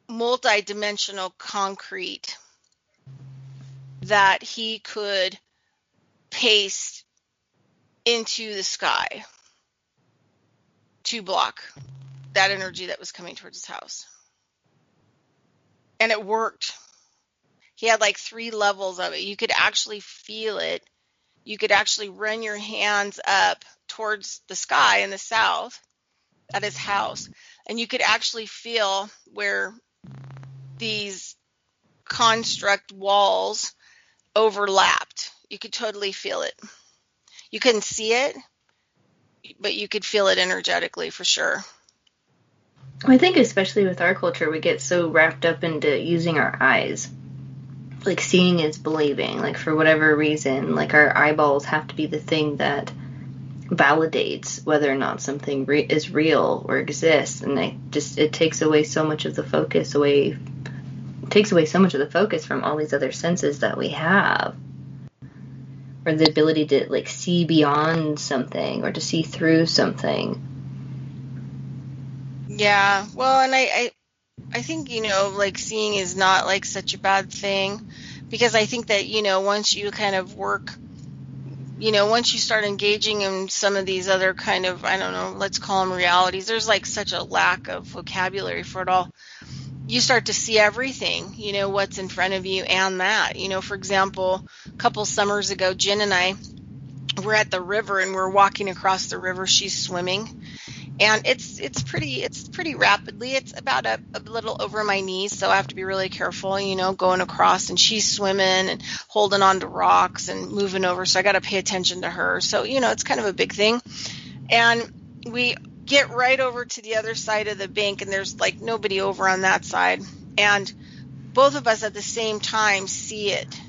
multi-dimensional concrete that he could paste into the sky to block that energy that was coming towards his house. And it worked. He had like 3 levels of it. You could actually feel it. You could actually run your hands up towards the sky in the south at his house, and you could actually feel where these construct walls overlapped. You could totally feel it. You couldn't see it, but you could feel it energetically for sure. I think especially with our culture, we get so wrapped up into using our eyes. Like, seeing is believing. Like, for whatever reason, like, our eyeballs have to be the thing that validates whether or not something is real or exists. And it takes away so much of the focus from all these other senses that we have. Or the ability to, like, see beyond something or to see through something. Yeah, well, and I think, like, seeing is not like such a bad thing, because I think that, once you kind of work, once you start engaging in some of these other kind of, I don't know, let's call them realities, there's like such a lack of vocabulary for it all. You start to see everything, what's in front of you, and that, for example, a couple summers ago, Jen and I were at the river, and we're walking across the river. She's swimming. And it's pretty rapidly. It's about a little over my knees, so I have to be really careful, going across. And she's swimming and holding on to rocks and moving over, so I got to pay attention to her. So, it's kind of a big thing. And we get right over to the other side of the bank, and there's like nobody over on that side. And both of us at the same time see it.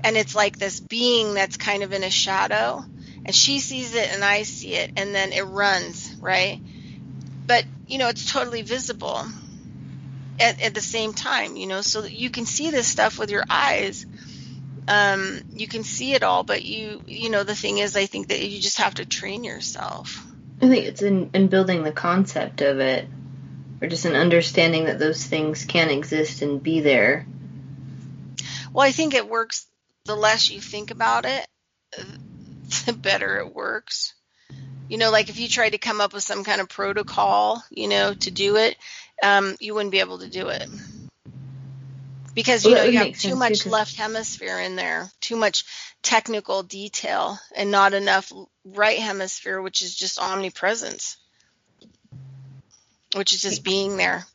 And it's like this being that's kind of in a shadow. And she sees it and I see it, and then it runs, right? But, it's totally visible at the same time, so that you can see this stuff with your eyes. You can see it all, but the thing is, I think that you just have to train yourself. I think it's in building the concept of it, or just an understanding that those things can exist and be there. Well, I think it works. The less you think about it, the better it works. Like if you tried to come up with some kind of protocol, to do it, you wouldn't be able to do it. Because, you have too much left hemisphere in there, too much technical detail, and not enough right hemisphere, which is just omnipresence, which is just being there.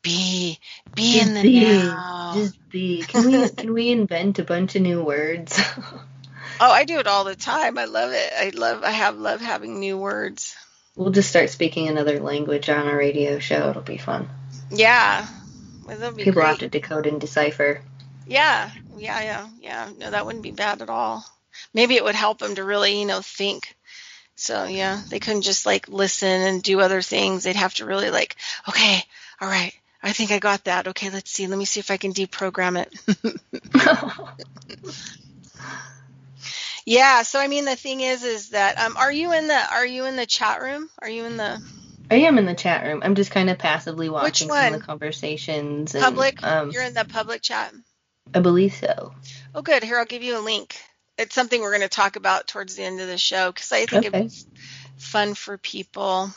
Be in the now. Just be. Can we invent a bunch of new words? Oh, I do it all the time. I love it. I love having new words. We'll just start speaking another language on our radio show. It'll be fun. Yeah. That'll be People great. have to decode and decipher. Yeah. No, that wouldn't be bad at all. Maybe it would help them to really, think. So, yeah, they couldn't just like listen and do other things. They'd have to really like, okay, all right, I think I got that. Okay, let's see. Let me see if I can deprogram it. Yeah, so I mean the thing is that are you in the chat room? Are you in the I am in the chat room. I'm just kind of passively watching Which one? some of the conversations. And, public? You're in the public chat? I believe so. Oh, good. Here, I'll give you a link. It's something we're going to talk about towards the end of the show, because I think it's fun for people.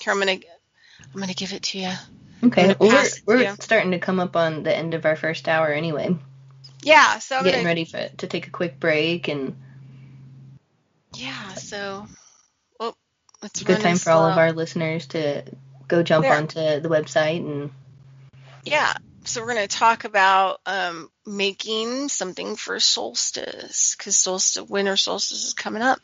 Here, I'm gonna give it to you. Okay. Well, we're starting to come up on the end of our first hour anyway. Yeah, so getting ready to take a quick break and. Yeah, so it's a good time for all of our listeners to go jump onto the website and. Yeah, so we're going to talk about making something for solstice, because winter solstice is coming up.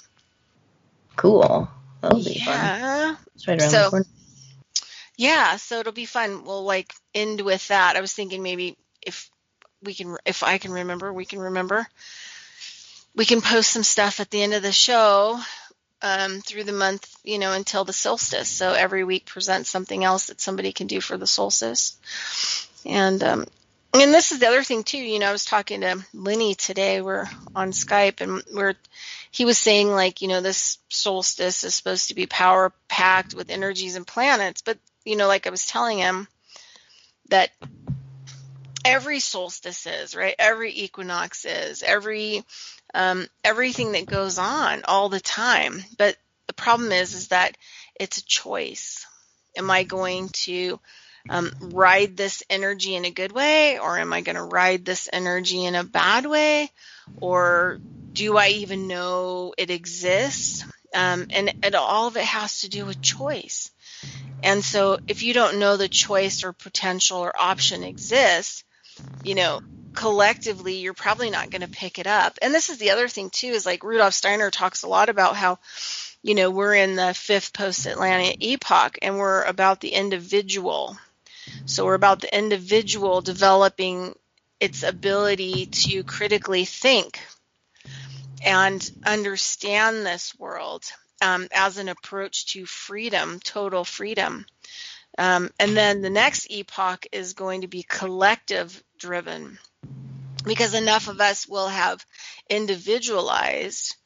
Cool. That'll be fun. It's right around the corner. Yeah, so it'll be fun. We'll like end with that. I was thinking maybe if I can remember, we can post some stuff at the end of the show through the month, until the solstice. So every week present something else that somebody can do for the solstice. And this is the other thing too. I was talking to Lenny today. We're on Skype, and he was saying like, this solstice is supposed to be power packed with energies and planets, but like I was telling him that every solstice is, right? Every equinox is, everything that goes on all the time. But the problem is that it's a choice. Am I going to ride this energy in a good way, or am I going to ride this energy in a bad way, or do I even know it exists? And all of it has to do with choice. And so if you don't know the choice or potential or option exists, collectively, you're probably not going to pick it up. And this is the other thing too, is like Rudolf Steiner talks a lot about how, we're in the fifth post-Atlantic epoch, and we're about the individual. So we're about the individual developing its ability to critically think and understand this world as an approach to freedom, total freedom. And then the next epoch is going to be collective driven, because enough of us will have individualized,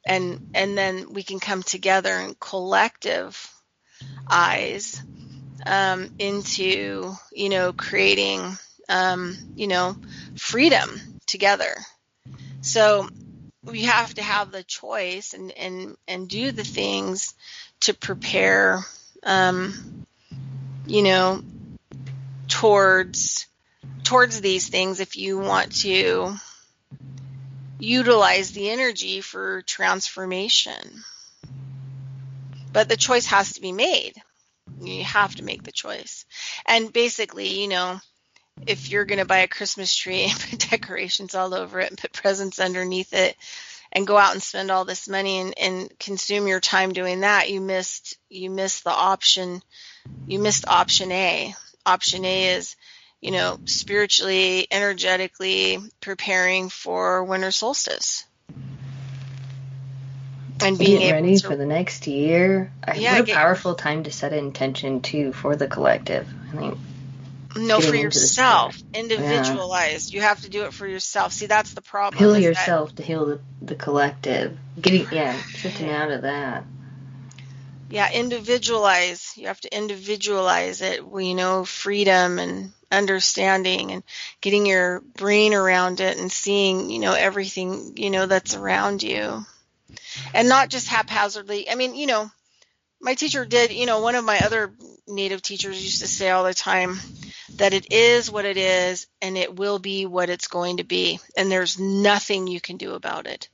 and then we can come together and collective eyes into, creating, freedom together. So we have to have the choice and do the things to prepare, towards these things if you want to utilize the energy for transformation. But the choice has to be made. You have to make the choice. And basically, if you're going to buy a Christmas tree and put decorations all over it and put presents underneath it and go out and spend all this money and consume your time doing that, you missed the option. You missed option A. Option A is, spiritually, energetically preparing for winter solstice. And being getting ready for the next year. What a powerful time to set an intention too for the collective. I think. No, for yourself, individualized. Yeah. You have to do it for yourself. See, that's the problem. Heal yourself to heal the collective. Shifting out of that. Yeah, individualize. You have to individualize it. Freedom and understanding and getting your brain around it and seeing, everything, that's around you. And not just haphazardly. I mean, my teacher did, one of my other Native teachers used to say all the time that it is what it is and it will be what it's going to be. And there's nothing you can do about it.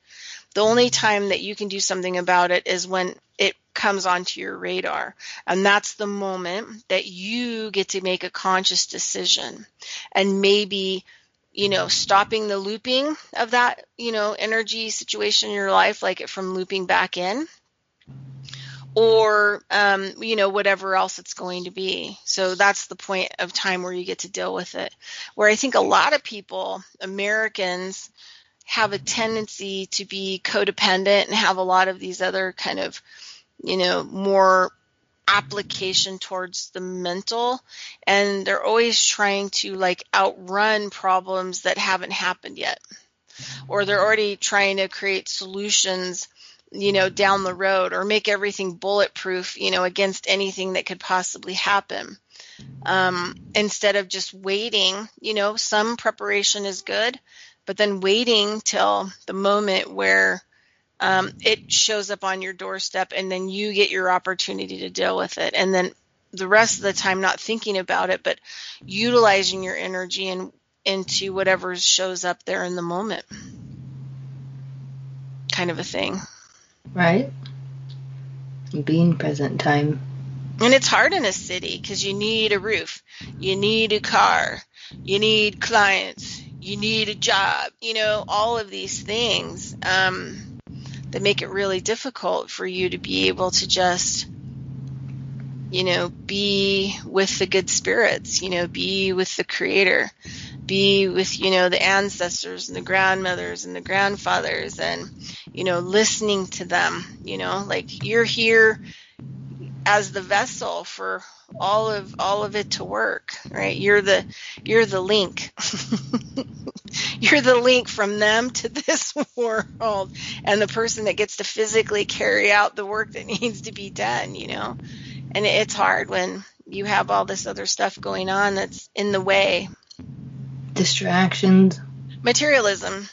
The only time that you can do something about it is when it comes onto your radar. And that's the moment that you get to make a conscious decision. And maybe, stopping the looping of that, energy situation in your life, like it from looping back in. Or, whatever else it's going to be. So that's the point of time where you get to deal with it. Where I think a lot of people, Americans, have a tendency to be codependent and have a lot of these other kind of, more application towards the mental. And they're always trying to outrun problems that haven't happened yet. Or they're already trying to create solutions down the road, or make everything bulletproof, against anything that could possibly happen. Instead of just waiting, some preparation is good, but then waiting till the moment where it shows up on your doorstep and then you get your opportunity to deal with it. And then the rest of the time, not thinking about it, but utilizing your energy into whatever shows up there in the moment, kind of a thing. Right. Being present time. And it's hard in a city because you need a roof, you need a car, you need clients, you need a job, all of these things that make it really difficult for you to be able to just, be with the good spirits, be with the Creator, be with, the ancestors and the grandmothers and the grandfathers, and, listening to them, you're here as the vessel for all of it to work, right? You're the link. You're the link from them to this world, and the person that gets to physically carry out the work that needs to be done, And it's hard when you have all this other stuff going on that's in the way. Distractions. Materialism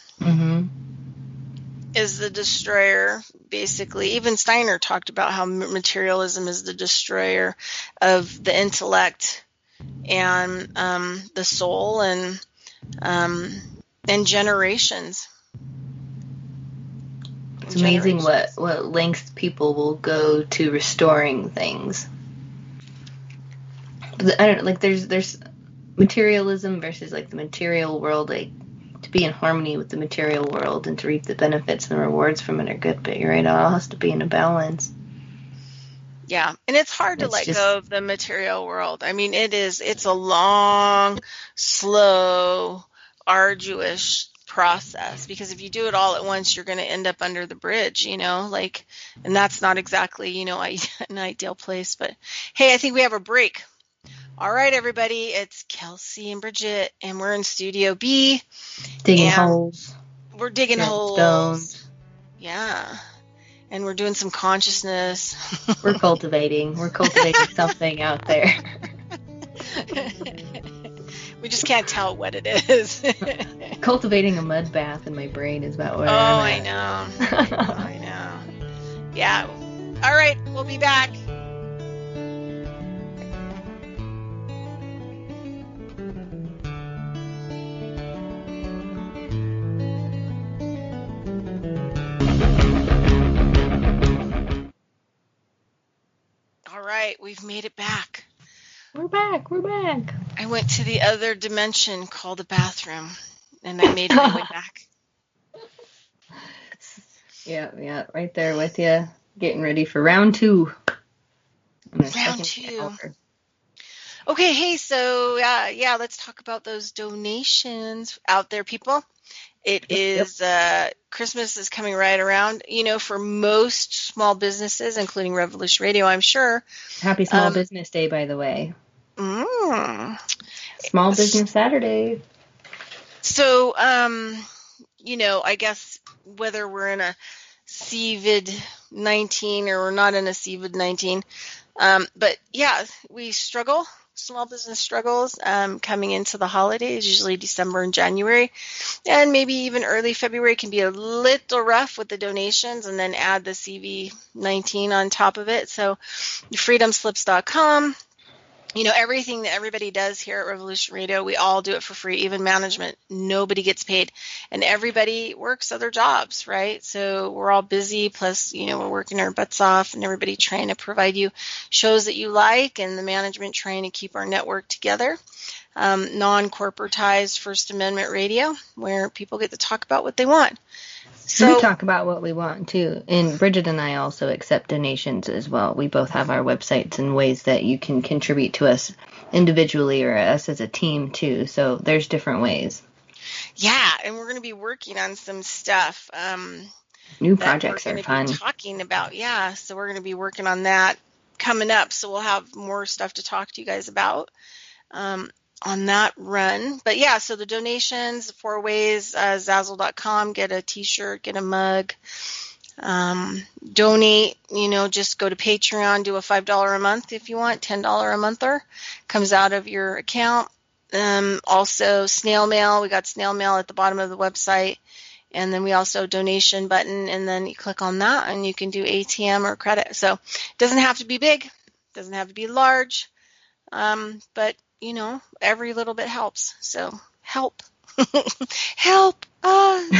is the destroyer, basically. Even Steiner talked about how materialism is the destroyer of the intellect and the soul and generations. It's amazing what lengths people will go to restoring things. But I don't like. There's materialism versus like the material world. Like to be in harmony with the material world and to reap the benefits and the rewards from it are good. But you're right, it all has to be in a balance. Yeah, and it's hard to let go of the material world. I mean, it's a long, slow, arduous process, because if you do it all at once, you're going to end up under the bridge, and that's not exactly, an ideal place. But hey, I think we have a break. All right, everybody, it's Kelsey and Bridgette, and we're in Studio B. Digging holes. We're digging holes. Stones. Yeah. And we're doing some consciousness. We're cultivating something out there. We just can't tell what it is. Cultivating a mud bath in my brain is about where I'm at. I know. Yeah. All right, we'll be back. Right, we've made it back. We're back. I went to the other dimension called the bathroom, and I made my way back. Yeah, right there with you. Getting ready for round 2. Round 2. Okay, hey, so let's talk about those donations out there, people. It is Christmas is coming right around. For most small businesses, including Revolution Radio, I'm sure. Happy Small Business Day, by the way. Small Business Saturday. So, I guess whether we're in a COVID-19 or we're not in a COVID-19, but yeah, we struggle. Small business struggles coming into the holidays, usually December and January, and maybe even early February can be a little rough with the donations, and then add the CV-19 on top of it. So freedomslips.com, everything that everybody does here at Revolution Radio, we all do it for free, even management. Nobody gets paid, and everybody works other jobs, right? So we're all busy, plus, we're working our butts off, and everybody trying to provide you shows that you like, and the management trying to keep our network together. Non-corporatized First Amendment radio, where people get to talk about what they want. So we talk about what we want too, and Bridgette and I also accept donations as well. We both have our websites and ways that you can contribute to us individually or us as a team too. So there's different ways. Yeah, and we're going to be working on some stuff. New projects are fun. Be talking about, so we're going to be working on that coming up. So we'll have more stuff to talk to you guys about. On that run. But so the donations, 4 ways, Zazzle.com, get a t-shirt, get a mug, donate, just go to Patreon, do a $5 a month if you want, $10 a monther, comes out of your account. Also snail mail, we got snail mail at the bottom of the website, and then we also donation button, and then you click on that and you can do ATM or credit. So it doesn't have to be big, doesn't have to be large, but every little bit helps. So help. Help us.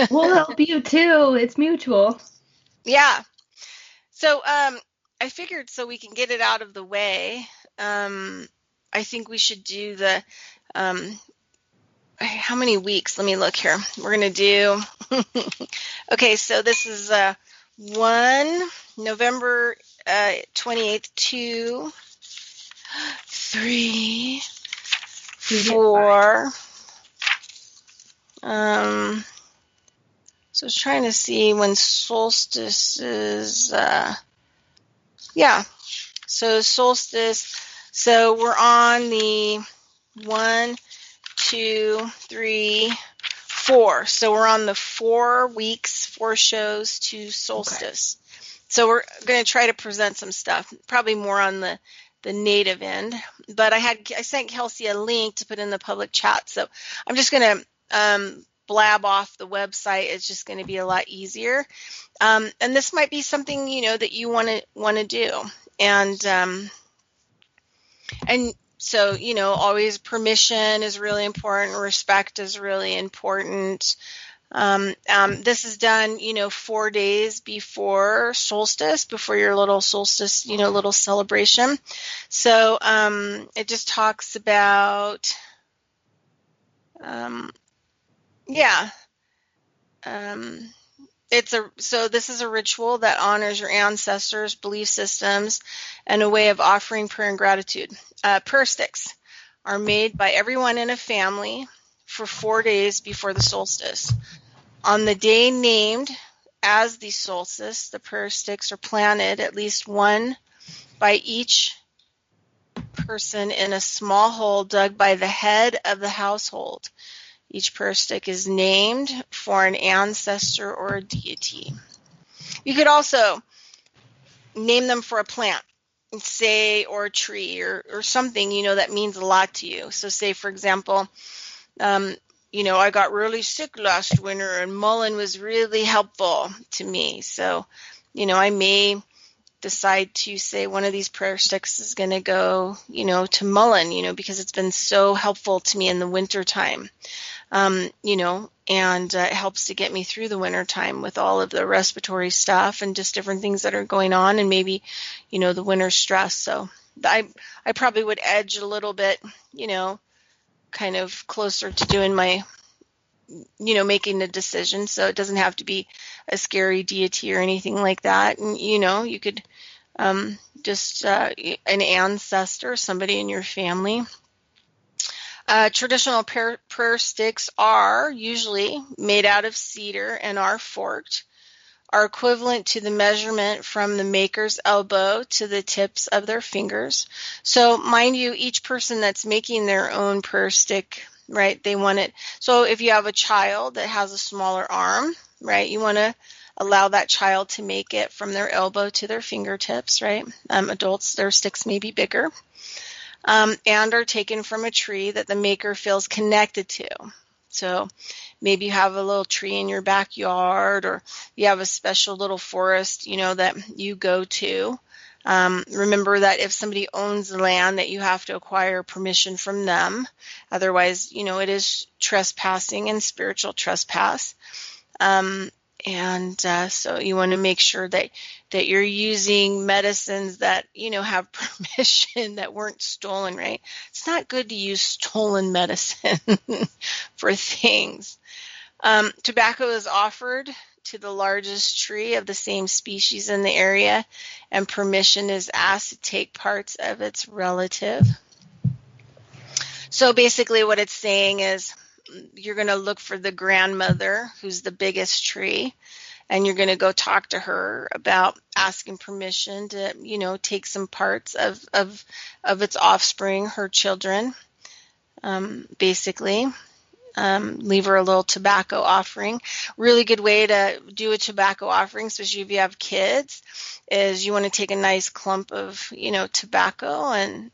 We'll help you too. It's mutual. Yeah. So I figured so we can get it out of the way. I think we should do the how many weeks? Let me look here. We're going to do okay, so this is 1 November 28th, 2, 3, 4. So I was trying to see when solstice is. So solstice. So we're on the 1, 2, 3, 4. So we're on the 4 weeks, 4 shows to solstice. Okay. So we're going to try to present some stuff, probably more on the native end. But I sent Kelsey a link to put in the public chat. So I'm just going to blab off the website, it's just going to be a lot easier. And this might be something, that you want to do. And so, always permission is really important. Respect is really important. This is done, 4 days before solstice, before your little solstice, little celebration. So it just talks about, so this is a ritual that honors your ancestors, belief systems, and a way of offering prayer and gratitude. Prayer sticks are made by everyone in a family for 4 days before the solstice. On the day named as the solstice, the prayer sticks are planted, at least one by each person, in a small hole dug by the head of the household. Each prayer stick is named for an ancestor or a deity. You could also name them for a plant, or a tree, or something, that means a lot to you. So say, for example, I got really sick last winter and mullein was really helpful to me. So, I may decide to say one of these prayer sticks is going to go, to mullein, because it's been so helpful to me in the winter time. And it helps to get me through the winter time with all of the respiratory stuff and just different things that are going on, and maybe, the winter stress. So I probably would edge a little bit, kind of closer to doing my, making the decision. So it doesn't have to be a scary deity or anything like that. And, you could just an ancestor, somebody in your family. Traditional prayer sticks are usually made out of cedar and are forked, are equivalent to the measurement from the maker's elbow to the tips of their fingers. So mind you, each person that's making their own prayer stick, right, they want it. So if you have a child that has a smaller arm, right, you want to allow that child to make it from their elbow to their fingertips, right? Adults, their sticks may be bigger. And are taken from a tree that the maker feels connected to. So maybe you have a little tree in your backyard, or you have a special little forest, that you go to. Remember that if somebody owns the land, that you have to acquire permission from them. Otherwise, it is trespassing and spiritual trespass. So you want to make sure that you're using medicines that, have permission, that weren't stolen, right? It's not good to use stolen medicine for things. Tobacco is offered to the largest tree of the same species in the area, and permission is asked to take parts of its relative. So basically what it's saying is, you're going to look for the grandmother who's the biggest tree, and you're going to go talk to her about asking permission to, take some parts of its offspring, her children, basically. Leave her a little tobacco offering. Really good way to do a tobacco offering, especially if you have kids, is you want to take a nice clump of, tobacco, and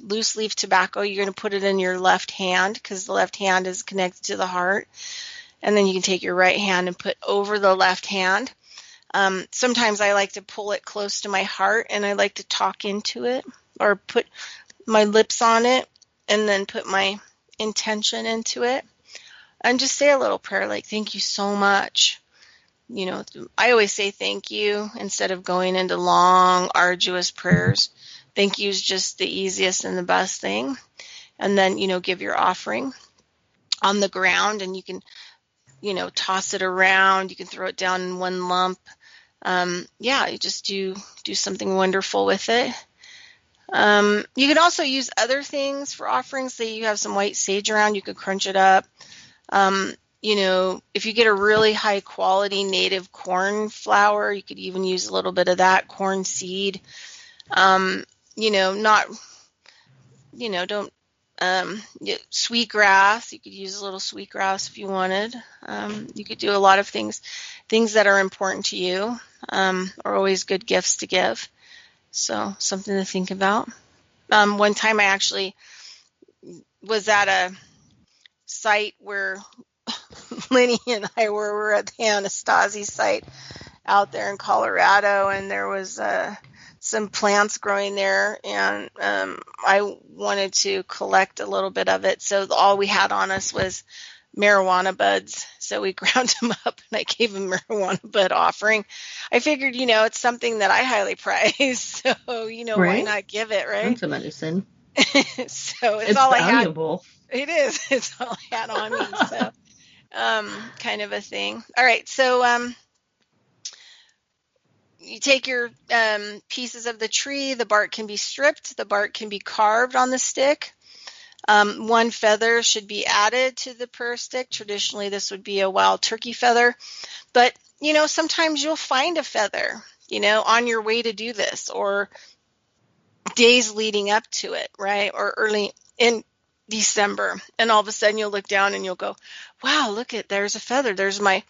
loose leaf tobacco. You're going to put it in your left hand, because the left hand is connected to the heart. And then you can take your right hand and put over the left hand. Sometimes I like to pull it close to my heart, and I like to talk into it, or put my lips on it, and then put my intention into it. And just say a little prayer like, thank you so much. I always say thank you instead of going into long, arduous prayers. Thank you is just the easiest and the best thing. And then, give your offering on the ground, and you can, toss it around. You can throw it down in one lump. You just do something wonderful with it. You can also use other things for offerings. Say you have some white sage around, you could crunch it up. If you get a really high quality native corn flour, you could even use a little bit of that, corn seed. Sweetgrass, you could use a little sweetgrass if you wanted. You could do a lot of things that are important to you, are always good gifts to give. So something to think about. One time I actually was at a site where Lenny and I were at the Anastasi site out there in Colorado, and there was some plants growing there, and I wanted to collect a little bit of it. So all we had on us was marijuana buds. So we ground them up, and I gave a marijuana bud offering. I figured, it's something that I highly prize. So, why Right? not give it, right? That's a medicine. So it's It's all I had. valuable. It is. It's all I had on me. So, kind of a thing. All right. So, you take your pieces of the tree. The bark can be stripped. The bark can be carved on the stick. One feather should be added to the prayer stick. Traditionally, this would be a wild turkey feather. But, sometimes you'll find a feather, on your way to do this, or days leading up to it, right? Or early in December. And all of a sudden you'll look down and you'll go, wow, there's a feather. There's my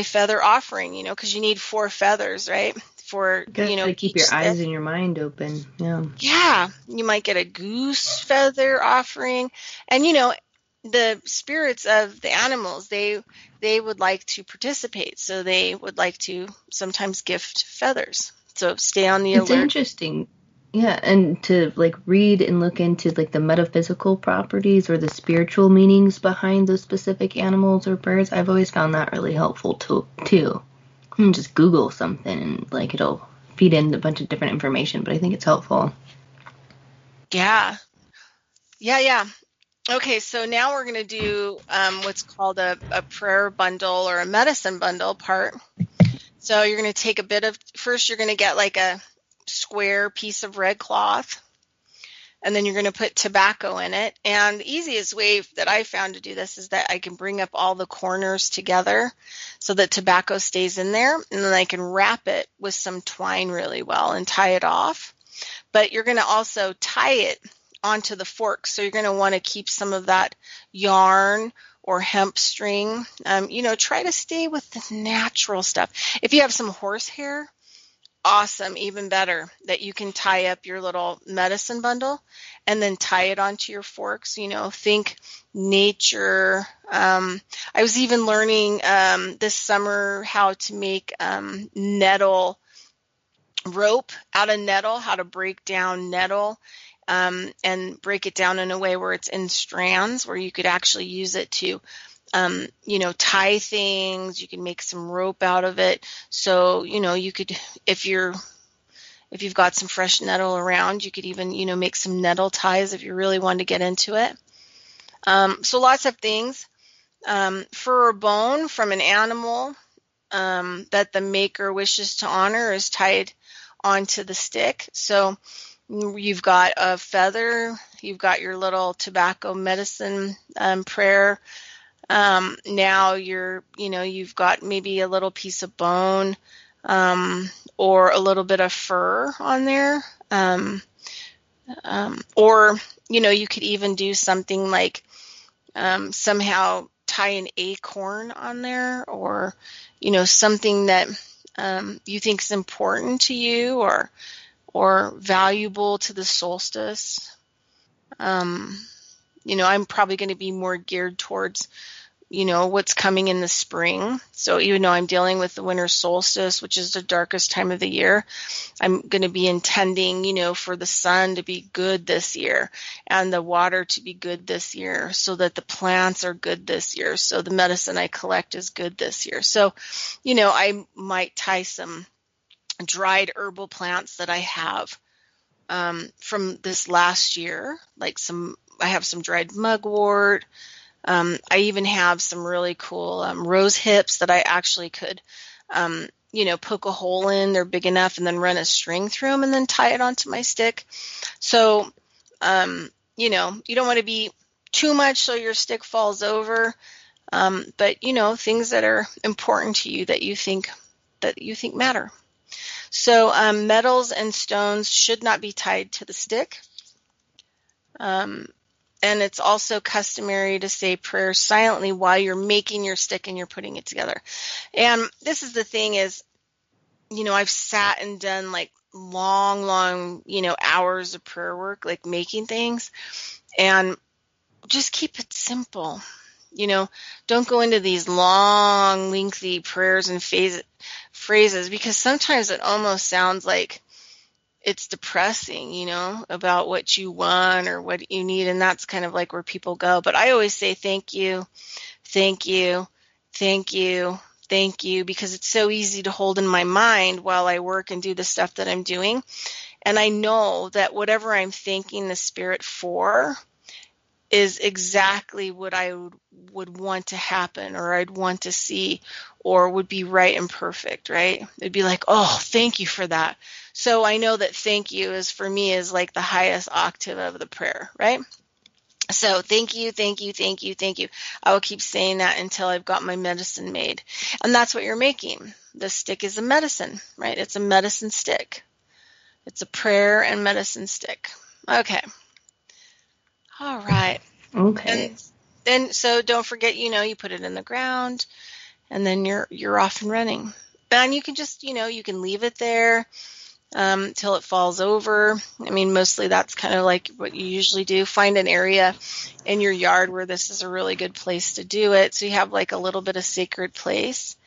feather offering, because you need 4 feathers, right? For, To keep your each eyes stick. and your mind open. Yeah. Yeah, you might get a goose feather offering. And the spirits of the animals, they would like to participate, so they would like to sometimes gift feathers. So stay on the It's alert. interesting. Yeah, and to read and look into the metaphysical properties or the spiritual meanings behind those specific animals or birds, I've always found that really helpful too. You can just Google something and it'll feed in a bunch of different information, but I think it's helpful. Yeah. Okay, so now we're going to do what's called a prayer bundle or a medicine bundle part. So you're going to take first you're going to get a square piece of red cloth, and then you're going to put tobacco in it. And the easiest way that I found to do this is that I can bring up all the corners together so that tobacco stays in there, and then I can wrap it with some twine really well and tie it off. But you're going to also tie it onto the fork. So you're going to want to keep some of that yarn or hemp string. Try to stay with the natural stuff. If you have some horsehair, awesome, even better, that you can tie up your little medicine bundle and then tie it onto your forks. Think nature. I was even learning this summer how to make nettle rope out of nettle, how to break down nettle and break it down in a way where it's in strands, where you could actually use it to tie things. You can make some rope out of it. So, you could, if you've got some fresh nettle around, you could even, make some nettle ties if you really wanted to get into it. So lots of things. Fur or bone from an animal that the maker wishes to honor is tied onto the stick. So you've got a feather, you've got your little tobacco medicine prayer. Now you've got maybe a little piece of bone or a little bit of fur on there. Or, you could even do something like somehow tie an acorn on there, or, something that you think is important to you or valuable to the solstice. I'm probably going to be more geared towards, what's coming in the spring. So even though I'm dealing with the winter solstice, which is the darkest time of the year, I'm going to be intending, for the sun to be good this year and the water to be good this year, so that the plants are good this year. So the medicine I collect is good this year. So, I might tie some dried herbal plants that I have from this last year, I have some dried mugwort. I even have some really cool rose hips that I actually could, poke a hole in. They're big enough, and then run a string through them and then tie it onto my stick. So, you don't want to be too much so your stick falls over. But, things that are important to you that you think matter. So metals and stones should not be tied to the stick. And it's also customary to say prayers silently while you're making your stick and you're putting it together. And this is the thing is, I've sat and done long, hours of prayer work, making things, and just keep it simple. You know, don't go into these long, lengthy prayers and phrases, because sometimes it almost sounds like it's depressing, you know, about what you want or what you need, and that's kind of like where people go. But I always say thank you, thank you, thank you, thank you, because it's so easy to hold in my mind while I work and do the stuff that I'm doing. And I know that whatever I'm thanking the Spirit for is exactly what I would want to happen, or I'd want to see, or would be right and perfect, right? It'd be like, oh, thank you for that. So I know that thank you is, for me, is like the highest octave of the prayer, right? So thank you, thank you, thank you, thank you. I will keep saying that until I've got my medicine made. And that's what you're making. The stick is a medicine, right? It's a medicine stick. It's a prayer and medicine stick. Okay. All right. Okay. And then, so don't forget, you know, you put it in the ground, and then you're off and running. And you can just, you know, you can leave it there till it falls over. I mean, mostly that's kind of like what you usually do. Find an area in your yard where this is a really good place to do it. So you have like a little bit of sacred place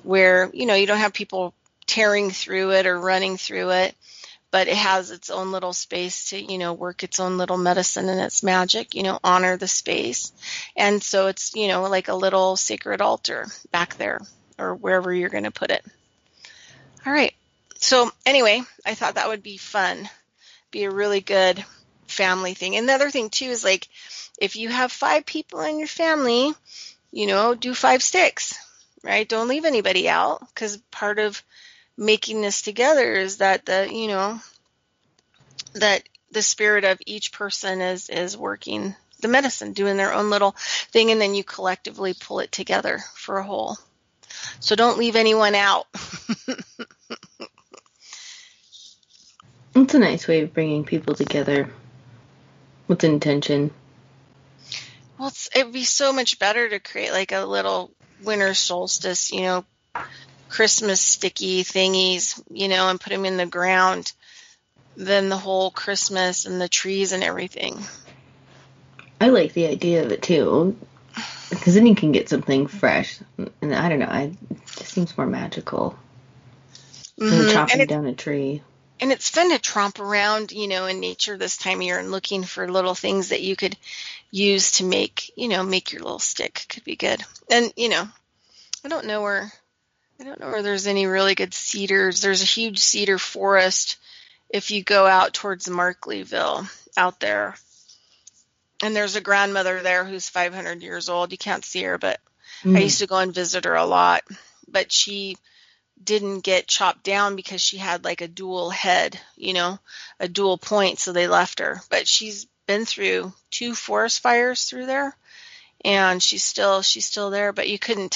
where, you know, you don't have people tearing through it or running through it, but it has its own little space to, you know, work its own little medicine and its magic, you know, honor the space. And so it's, you know, like a little sacred altar back there or wherever you're going to put it. All right. So anyway, I thought that would be fun, be a really good family thing. And the other thing too is, like, if you have 5 people in your family, you know, do 5 sticks, right? Don't leave anybody out, because part of making this together is that that the spirit of each person is working the medicine, doing their own little thing, and then you collectively pull it together for a whole. So don't leave anyone out. It's a nice way of bringing people together with intention. Well, it'd be so much better to create like a little winter solstice, you know, Christmas sticky thingies, you know, and put them in the ground than the whole Christmas and the trees and everything. I like the idea of it too, because then you can get something fresh. And I don't know, it just seems more magical than chopping down a tree. And it's fun to tromp around, you know, in nature this time of year and looking for little things that you could use to make, you know, make your little stick. Could be good. And, you know, I don't know where there's any really good cedars. There's a huge cedar forest if you go out towards Markleyville out there. And there's a grandmother there who's 500 years old. You can't see her, but I used to go and visit her a lot. But she didn't get chopped down because she had like a dual head, you know, a dual point, so they left her. But she's been through 2 forest fires through there, and she's still there, but you couldn't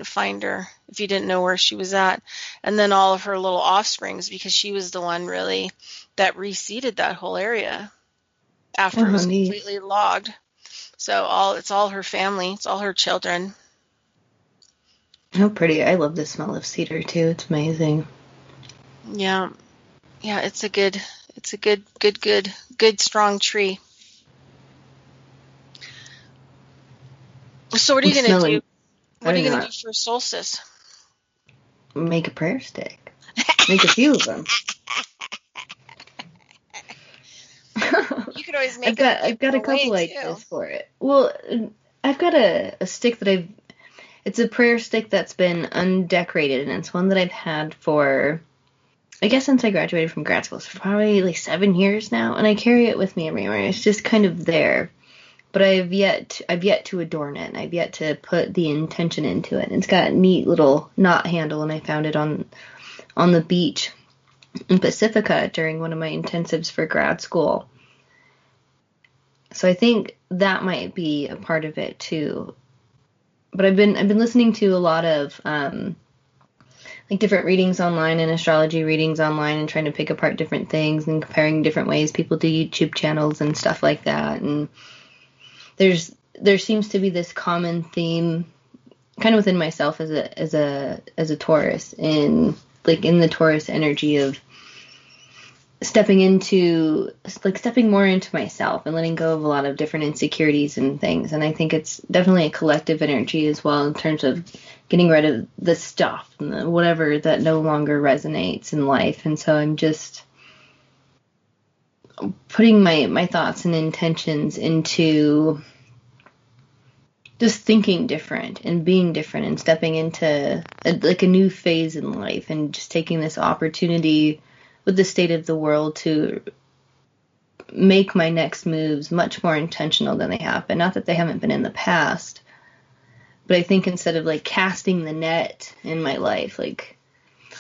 find her if you didn't know where she was at. And then all of her little offsprings, because she was the one really that reseeded that whole area after it was completely logged. So it's all her family, it's all her children. How pretty. I love the smell of cedar too. It's amazing. Yeah, it's a good strong tree. So what are you going to do? What are you going to do for solstice? Make a prayer stick. Make a few of them. You could always make I've got a couple ideas for it. Well, I've got a stick that it's a prayer stick that's been undecorated, and it's one that I've had for, I guess, since I graduated from grad school, so probably like 7 years now, and I carry it with me everywhere. It's just kind of there, but I've yet to adorn it, and I've yet to put the intention into it. And it's got a neat little knot handle, and I found it on the beach in Pacifica during one of my intensives for grad school. So I think that might be a part of it too. But I've been listening to a lot of like different readings online and astrology readings online, and trying to pick apart different things and comparing different ways people do YouTube channels and stuff like that. And there seems to be this common theme kind of within myself as a Taurus, in the Taurus energy of stepping more into myself and letting go of a lot of different insecurities and things. And I think it's definitely a collective energy as well, in terms of getting rid of the stuff and whatever that no longer resonates in life. And so I'm just putting my thoughts and intentions into just thinking different and being different and stepping into a new phase in life, and just taking this opportunity with the state of the world to make my next moves much more intentional than they have been. Not that they haven't been in the past, but I think instead of like casting the net in my life, like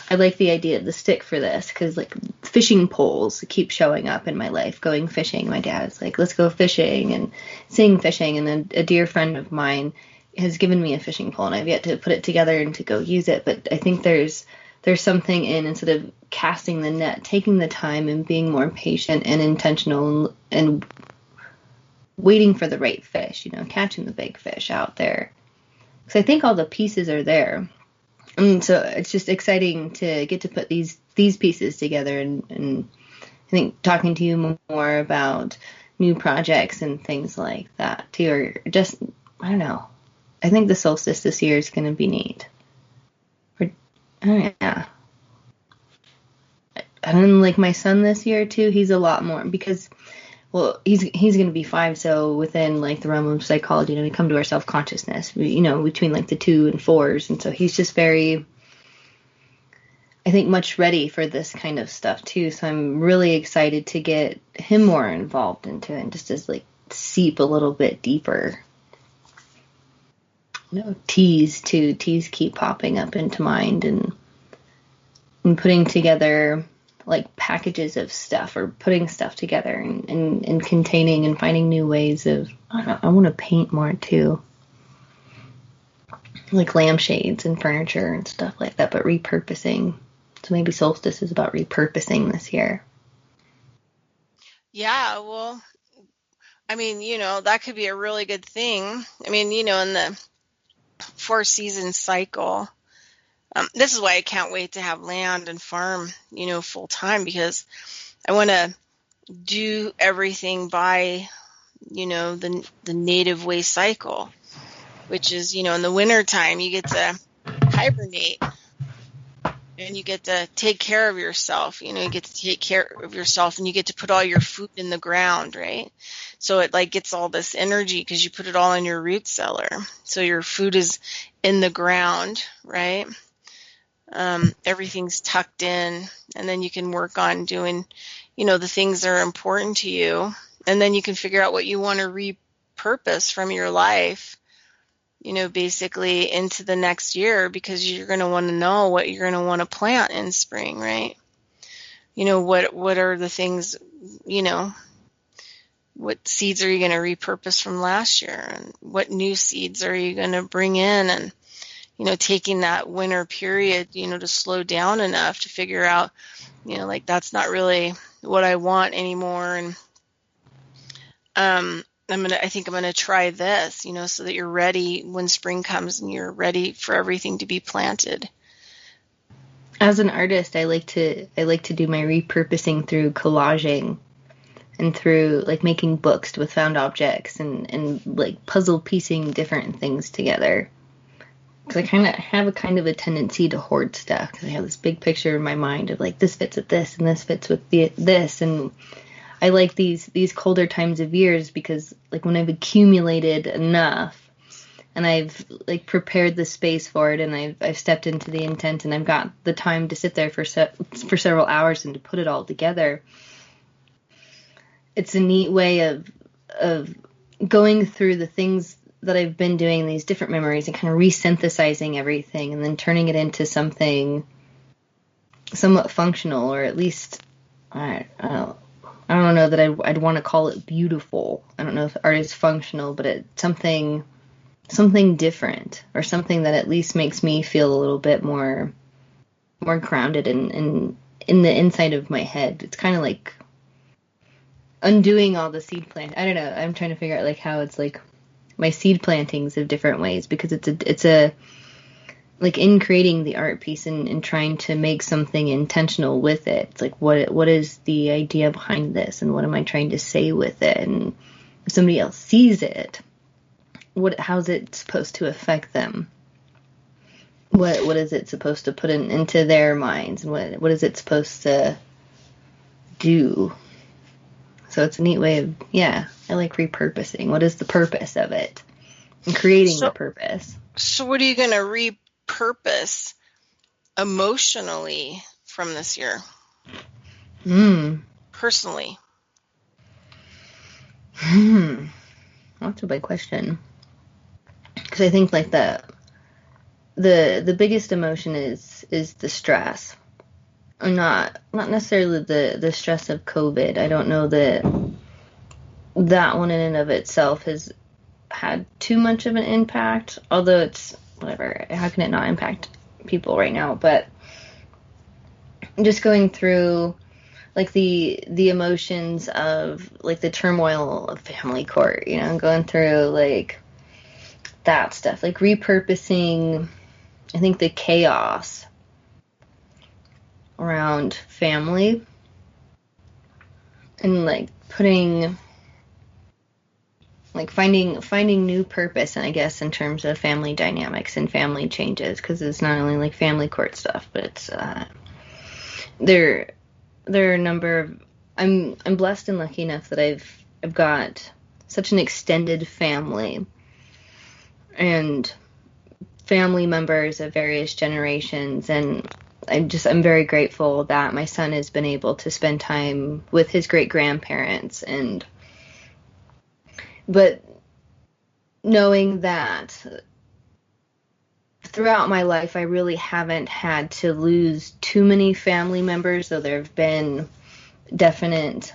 I like the idea of the stick for this, because like fishing poles keep showing up in my life. Going fishing, my dad's like, let's go fishing, and seeing fishing. And then a dear friend of mine has given me a fishing pole, and I've yet to put it together and to go use it. But I think there's something in, instead of casting the net, taking the time and being more patient and intentional and waiting for the right fish, catching the big fish out there. Because I think all the pieces are there. And so it's just exciting to get to put these pieces together, and I think talking to you more about new projects and things like that too, or just, I don't know. I think the solstice this year is going to be neat. Yeah. And then like my son this year too, he's a lot more, because, well, he's going to be 5, so within like the realm of psychology, we come to our self-consciousness, between like the 2 and 4s, and so he's just very, I think, much ready for this kind of stuff too. So I'm really excited to get him more involved into it, and just as like seep a little bit deeper. Teas keep popping up into mind, and putting together like packages of stuff, or putting stuff together and containing and finding new ways of, I want to paint more too, like lampshades and furniture and stuff like that, but repurposing. So maybe solstice is about repurposing this year. Yeah, well, I mean, that could be a really good thing. I mean, in the 4-season cycle, this is why I can't wait to have land and farm, full time, because I want to do everything by, the native way cycle, which is, in the winter time, you get to hibernate, and you get to take care of yourself. You get to take care of yourself, and you get to put all your food in the ground, right? So it like gets all this energy because you put it all in your root cellar. So your food is in the ground, right? Everything's tucked in, and then you can work on doing, the things that are important to you, and then you can figure out what you want to repurpose from your life, basically into the next year, because you're going to want to know what you're going to want to plant in spring, right? What are the things, what seeds are you going to repurpose from last year, and what new seeds are you going to bring in, and taking that winter period, to slow down enough to figure out, like that's not really what I want anymore. And I think I'm gonna try this, so that you're ready when spring comes and you're ready for everything to be planted. As an artist, I like to do my repurposing through collaging and through like making books with found objects and like puzzle piecing different things together. Because I have a tendency to hoard stuff, because I have this big picture in my mind of like, this fits with this and this fits with this, and I like these colder times of years, because like when I've accumulated enough and I've like prepared the space for it, and I've stepped into the intent, and I've got the time to sit there for several hours and to put it all together, it's a neat way of going through the things that I've been doing, these different memories, and kind of resynthesizing everything, and then turning it into something somewhat functional, or at least I don't know that I'd want to call it beautiful. I don't know if art is functional, but it's something different, or something that at least makes me feel a little bit more grounded in the inside of my head. It's kind of like undoing all the seed plant. I don't know. I'm trying to figure out like how it's like my seed plantings of different ways, because it's like in creating the art piece and trying to make something intentional with it. It's like, what is the idea behind this, and what am I trying to say with it? And if somebody else sees it, how's it supposed to affect them? What is it supposed to put into their minds, and what is it supposed to do? So it's a neat way of, I like repurposing. What is the purpose of it? And creating the purpose. So what are you going to repurpose emotionally from this year? Personally? That's a big question. Because I think like the biggest emotion is the stress. Not necessarily the stress of COVID. I don't know that one in and of itself has had too much of an impact, although it's whatever. How can it not impact people right now? But just going through like the emotions of like the turmoil of family court, going through like that stuff, like repurposing, I think, the chaos around family and like finding new purpose, and I guess in terms of family dynamics and family changes, because it's not only like family court stuff, but it's there are a number of, I'm blessed and lucky enough that I've got such an extended family and family members of various generations, and I'm very grateful that my son has been able to spend time with his great grandparents, but knowing that throughout my life I really haven't had to lose too many family members, though there have been definite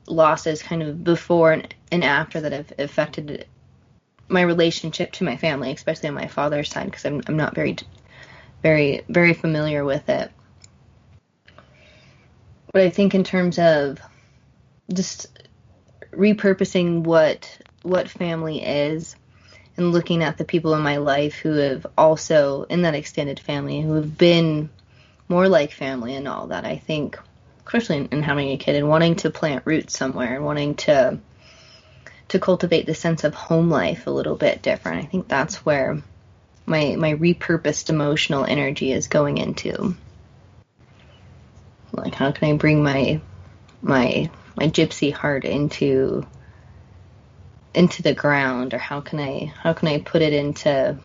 losses kind of before and after that have affected my relationship to my family, especially on my father's side, because I'm not very very familiar with it. But I think in terms of just repurposing what family is, and looking at the people in my life who have also, in that extended family, who have been more like family and all that, I think, especially in having a kid and wanting to plant roots somewhere and wanting to cultivate the sense of home life a little bit different. I think that's where my repurposed emotional energy is going into. Like, how can I bring my gypsy heart into the ground, or how can I put it into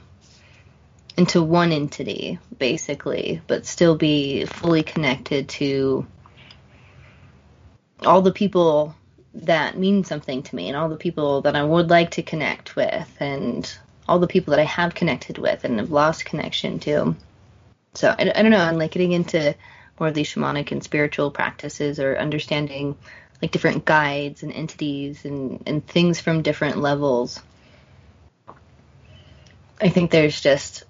one entity, basically, but still be fully connected to all the people that mean something to me, and all the people that I would like to connect with, and all the people that I have connected with and have lost connection to. So I don't know, I'm like getting into more of these shamanic and spiritual practices, or understanding like different guides and entities and things from different levels. I think there's just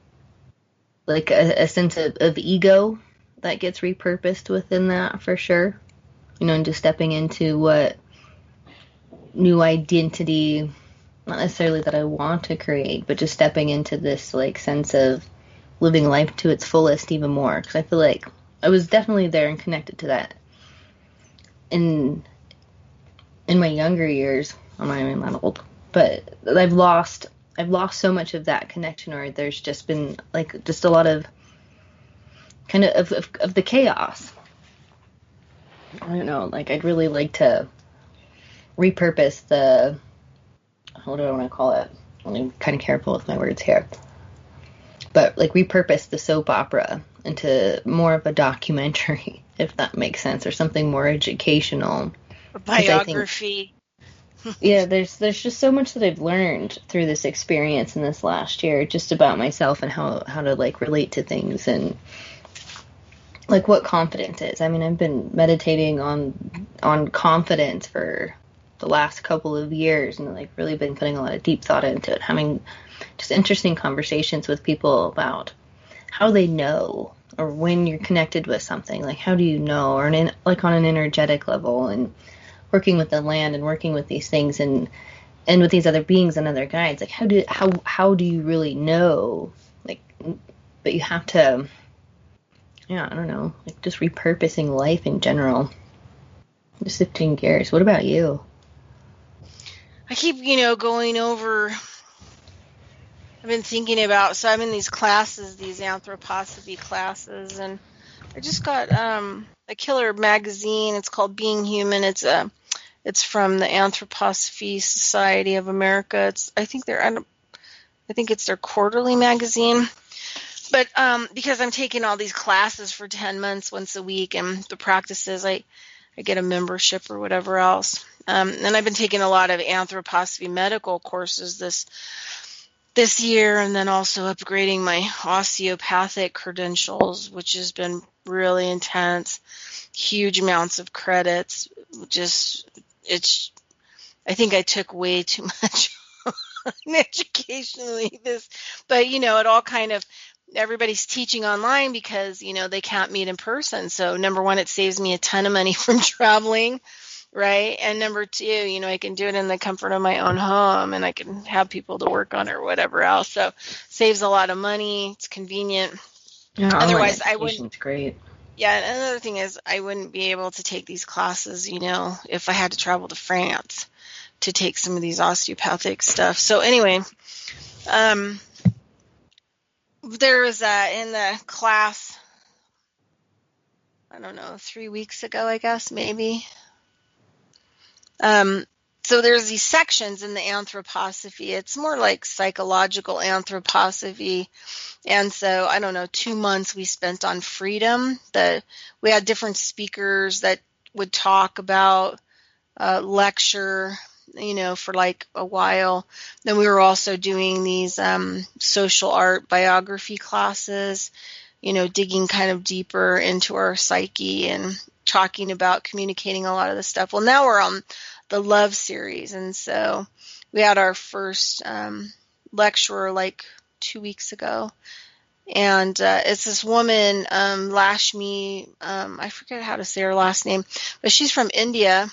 like a sense of ego that gets repurposed within that, for sure. And just stepping into what new identity, not necessarily that I want to create, but just stepping into this like sense of living life to its fullest even more. Because I feel like I was definitely there and connected to that in my younger years. I'm not even that old, but I've lost so much of that connection, or there's just been like just a lot of kind of the chaos. I don't know, like I'd really like to repurpose what do I want to call it? I'm kind of careful with my words here. But like repurpose the soap opera into more of a documentary, if that makes sense, or something more educational. A biography. Yeah, there's just so much that I've learned through this experience in this last year, just about myself and how to like relate to things, and like what confidence is. I mean, I've been meditating on confidence for the last couple of years, and like really been putting a lot of deep thought into it, having just interesting conversations with people about how they know, or when you're connected with something, like how do you know, or like on an energetic level, and working with the land and working with these things and with these other beings and other guides, like how do you really know, like but you have to, I don't know, like just repurposing life in general. Just shifting gears. What about you? I keep, going over. I've been thinking about, so I'm in these classes, these anthroposophy classes, and I just got a killer magazine. It's called Being Human. It's from the Anthroposophy Society of America. I think it's their quarterly magazine. But because I'm taking all these classes for 10 months, once a week, and the practices, I get a membership or whatever else. And I've been taking a lot of anthroposophy medical courses this year, and then also upgrading my osteopathic credentials, which has been really intense. Huge amounts of credits. I think I took way too much educationally but it all kind of, everybody's teaching online because they can't meet in person. So number one, it saves me a ton of money from traveling, right? And number two, I can do it in the comfort of my own home, and I can have people to work on it or whatever else. So saves a lot of money. It's convenient. Yeah, Otherwise, I wouldn't. It's great. Yeah, and another thing is I wouldn't be able to take these classes, if I had to travel to France to take some of these osteopathic stuff. So anyway, there was in the class, I don't know, 3 weeks ago, I guess, maybe. So there's these sections in the anthroposophy. It's more like psychological anthroposophy. And so, I don't know, 2 months we spent on freedom. We had different speakers that would talk about lecture, for like a while. Then we were also doing these social art biography classes, digging kind of deeper into our psyche and talking about communicating a lot of the stuff. Well, now we're on the love series. And so we had our first lecturer like 2 weeks ago. And it's this woman, Lashmi, I forget how to say her last name, but she's from India.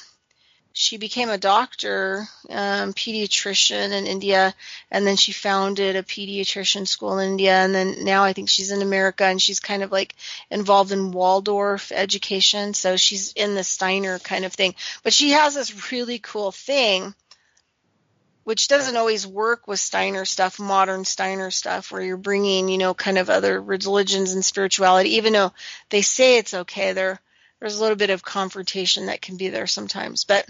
She became a doctor, pediatrician in India, and then she founded a pediatrician school in India, and then now I think she's in America, and she's kind of like involved in Waldorf education, so she's in the Steiner kind of thing. But she has this really cool thing, which doesn't always work with Steiner stuff, modern Steiner stuff, where you're bringing, kind of other religions and spirituality, even though they say it's okay, there's a little bit of confrontation that can be there sometimes. But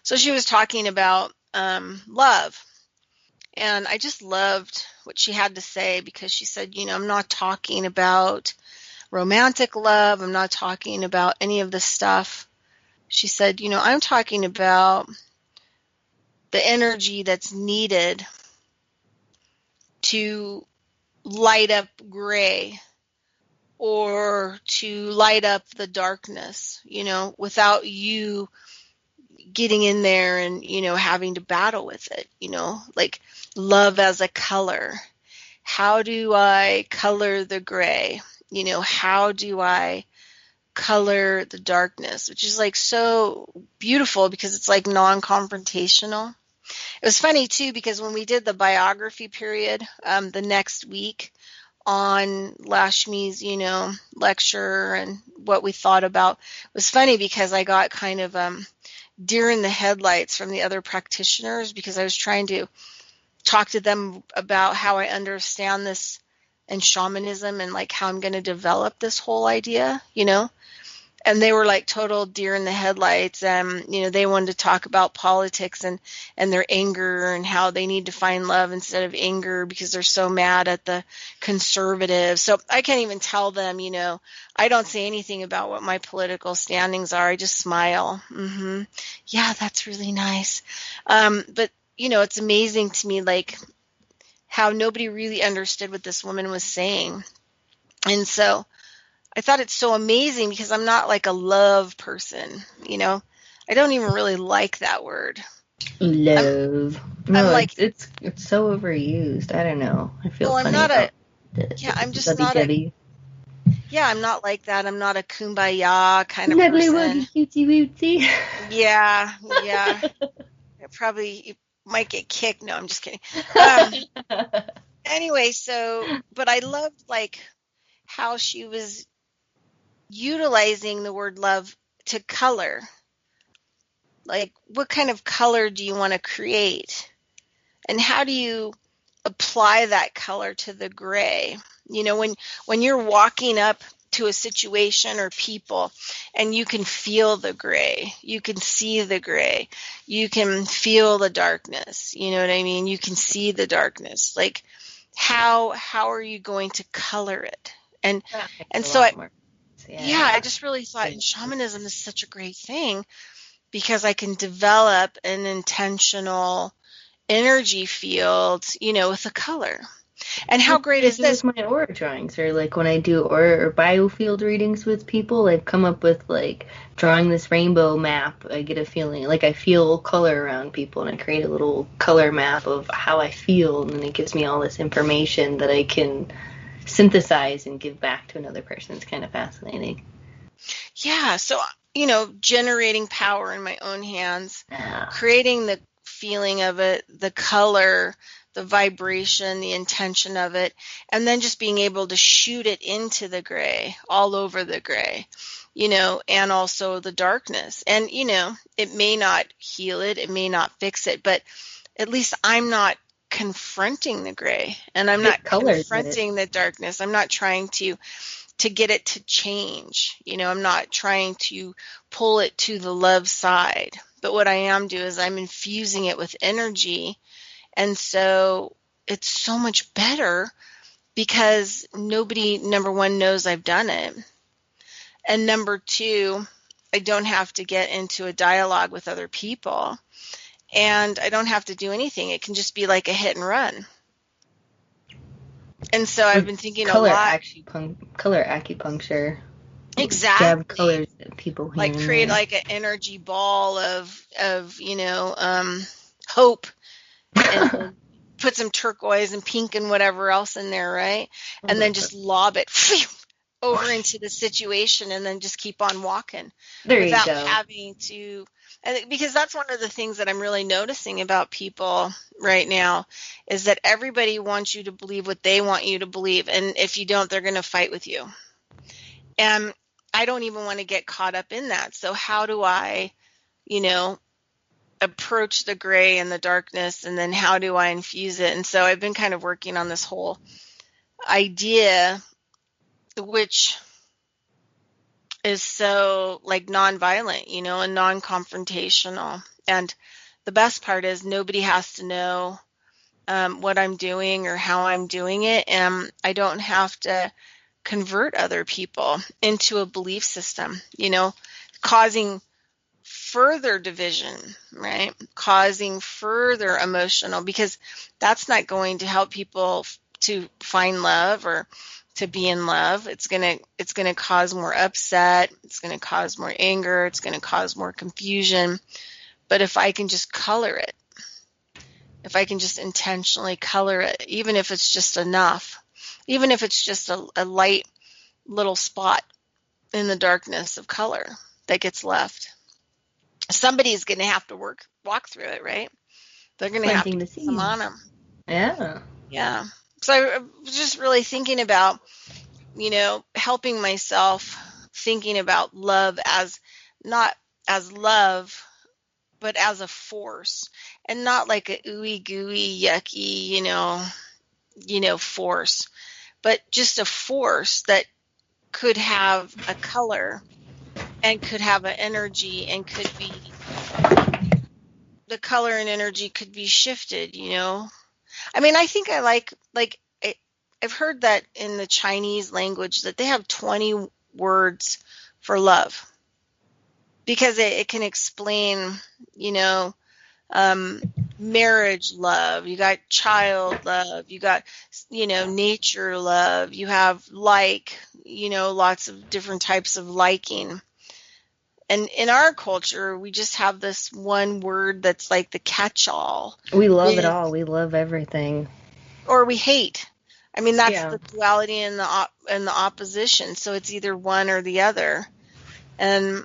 so she was talking about love, and I just loved what she had to say, because she said, I'm not talking about romantic love. I'm not talking about any of this stuff. She said, I'm talking about the energy that's needed to light up gray or to light up the darkness, without you getting in there and, having to battle with it, like love as a color. How do I color the gray? How do I color the darkness? Which is like so beautiful, because it's like non-confrontational. It was funny too, because when we did the biography period, the next week on Lashmi's, lecture and what we thought about, it was funny because I got kind of deer in the headlights from the other practitioners, because I was trying to talk to them about how I understand this and shamanism, and like how I'm going to develop this whole idea, and they were like total deer in the headlights. They wanted to talk about politics and their anger, and how they need to find love instead of anger because they're so mad at the conservatives. So I can't even tell them, I don't say anything about what my political standings are. I just smile. Yeah, that's really nice. But, it's amazing to me, like how nobody really understood what this woman was saying. And so I thought it's so amazing, because I'm not like a love person, I don't even really like that word. Love. No, I'm like, it's so overused. I don't know. I feel well, I'm funny not about I'm just lovey not dovey. I'm not like that. I'm not a kumbaya kind of Lovely person. wuggy cutesy wootsy. Yeah. It probably might get kicked. No, I'm just kidding. Anyway, but I loved like how she was utilizing the word love to color. Like, what kind of color do you want to create? And how do you apply that color to the gray? You know, when you're walking up to a situation or people and you can feel the gray, you can see the gray, you can feel the darkness, you know what I mean? You can see the darkness. Like, how are you going to color it? And so I just really thought shamanism is such a great thing because I can develop an intentional energy field, you know, with a color. And how great is this? With my aura drawings, or like when I do aura or biofield readings with people, I've come up with like drawing this rainbow map. I get a feeling, like I feel color around people, and I create a little color map of how I feel, and then it gives me all this information that I can synthesize and give back to another person. It's kind of fascinating. Yeah, so, you know, generating power in my own hands, creating the feeling of it, the color, the vibration, the intention of it, and then just being able to shoot it into the gray, all over the gray, you know, and also the darkness. And, you know, it may not heal it, it may not fix it, but at least I'm not confronting the gray, and I'm not confronting the darkness. I'm not trying to get it to change. You know, I'm not trying to pull it to the love side. But what I am doing is I'm infusing it with energy. And so it's so much better because nobody, number one, knows I've done it. And number two, I don't have to get into a dialogue with other people. And I don't have to do anything. It can just be like a hit and run. And so I've been thinking a lot. Color acupuncture. Exactly. Jab colors that people like create like an energy ball of you know, hope, and put some turquoise and pink and whatever else in there, right? And then just lob it over into the situation, and then just keep on walking without having to. And because that's one of the things that I'm really noticing about people right now is that everybody wants you to believe what they want you to believe. And if you don't, they're going to fight with you. And I don't even want to get caught up in that. So how do I, you know, approach the gray and the darkness, and then how do I infuse it? And so I've been kind of working on this whole idea, which is so like nonviolent, you know, and non-confrontational. And the best part is nobody has to know what I'm doing or how I'm doing it. And I don't have to convert other people into a belief system, you know, causing further division, right? Causing further emotional, because that's not going to help people to find love or to be in love. It's going to cause more upset. It's going to cause more anger. It's going to cause more confusion. But if I can just color it, if I can just intentionally color it, even if it's just enough, even if it's just a light little spot in the darkness of color that gets left, somebody's going to have to walk through it, right? They're going to have to get some on them. Yeah. Yeah. So I was just really thinking about, you know, helping myself, thinking about love as not as love, but as a force, and not like a ooey gooey yucky, you know, force, but just a force that could have a color and could have an energy, and could be, the color and energy could be shifted, you know. I mean, I think I I've heard that in the Chinese language that they have 20 words for love, because it can explain, you know, marriage love, you got child love, you got, you know, nature love, you have you know, lots of different types of liking. And in our culture, we just have this one word that's like the catch-all. We love it all. We love everything. Or we hate. I mean, that's the duality and the opposition. So it's either one or the other. And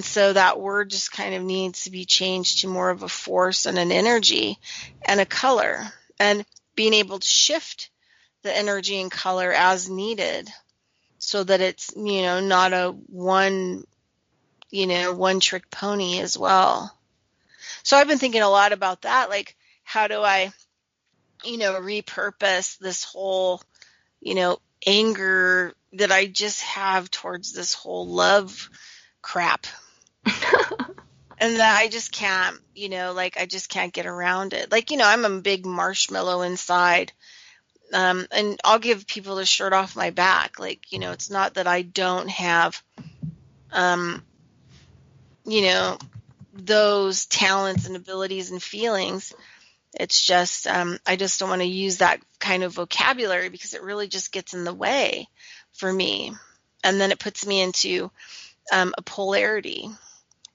so that word just kind of needs to be changed to more of a force and an energy and a color, and being able to shift the energy and color as needed, so that it's, not a one trick pony as well. So I've been thinking a lot about that. Like, how do I, repurpose this whole, anger that I just have towards this whole love crap. And that I just can't, I just can't get around it. Like, I'm a big marshmallow inside. And I'll give people the shirt off my back. Like, it's not that I don't have, those talents and abilities and feelings. It's just, I just don't want to use that kind of vocabulary because it really just gets in the way for me. And then it puts me into a polarity.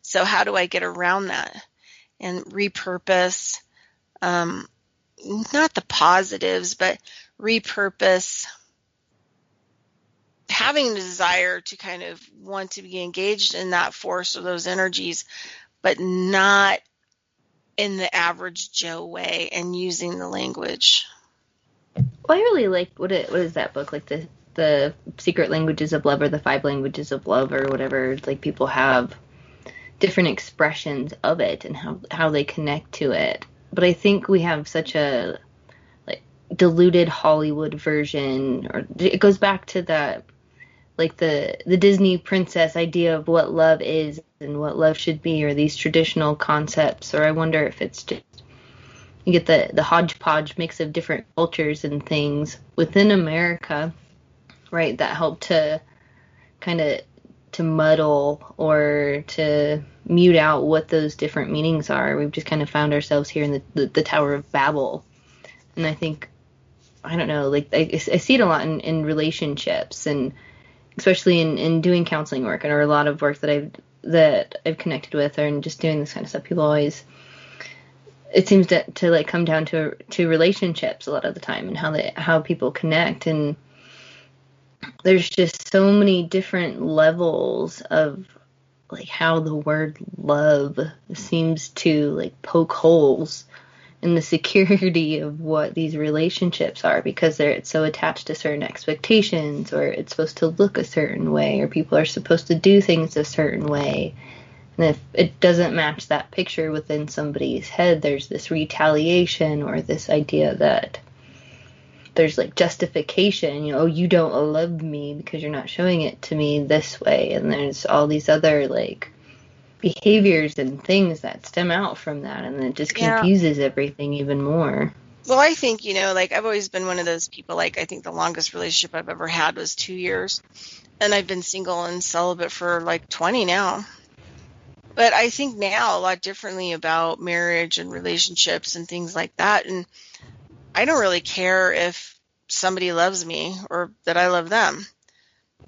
So how do I get around that and repurpose, not the positives, but repurpose having the desire to kind of want to be engaged in that force or those energies, but not in the average Joe way, and using the language. Well, I really like, what is that book? Like the Secret Languages of Love, or the 5 Languages of Love, or whatever. It's like people have different expressions of it and how they connect to it. But I think we have such a diluted Hollywood version, or it goes back to the Disney princess idea of what love is and what love should be, or these traditional concepts. Or I wonder if it's just you get the hodgepodge mix of different cultures and things within America, right, that help to kind of to muddle or to mute out what those different meanings are. We've just kind of found ourselves here in the Tower of Babel. And I think, I don't know, like I see it a lot in relationships, and especially in doing counseling work, or a lot of work that I've connected with, and just doing this kind of stuff. People always, it seems to like come down to relationships a lot of the time, and how people connect. And there's just so many different levels of like how the word love seems to like poke holes in the security of what these relationships are, because it's so attached to certain expectations, or it's supposed to look a certain way, or people are supposed to do things a certain way. And if it doesn't match that picture within somebody's head, there's this retaliation, or this idea that there's like justification, you don't love me because you're not showing it to me this way. And there's all these other like behaviors and things that stem out from that, and it just confuses everything even more. Well, I think, like I've always been one of those people, like I think the longest relationship I've ever had was 2 years, and I've been single and celibate for like 20 now. But I think now a lot differently about marriage and relationships and things like that, and I don't really care if somebody loves me or that I love them,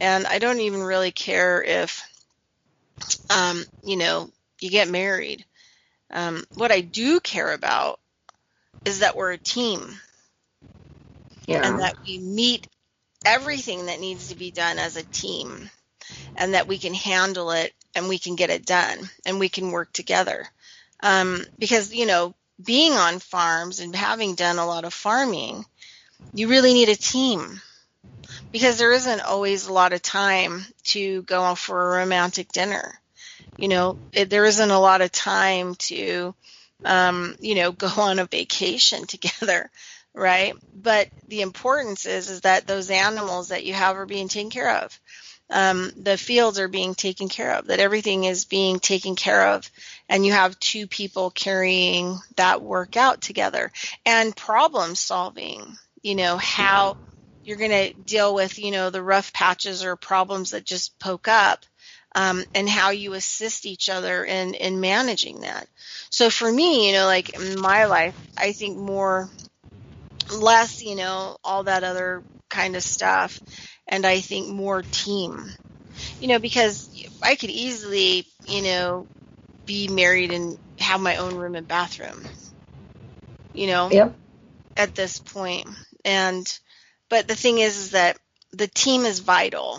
and I don't even really care if you get married. What I do care about is that we're a team. Yeah. And that we meet everything that needs to be done as a team, and that we can handle it and we can get it done and we can work together. Because, being on farms and having done a lot of farming, you really need a team, because there isn't always a lot of time to go out for a romantic dinner. There isn't a lot of time to, go on a vacation together, right? But the importance is that those animals that you have are being taken care of. The fields are being taken care of, that everything is being taken care of, and you have 2 people carrying that work out together, and problem solving, how you're going to deal with, the rough patches or problems that just poke up. And how you assist each other in managing that. So for me, like in my life, I think less, all that other kind of stuff. And I think more team, because I could easily, be married and have my own room and bathroom, Yep. At this point. But the thing is that the team is vital.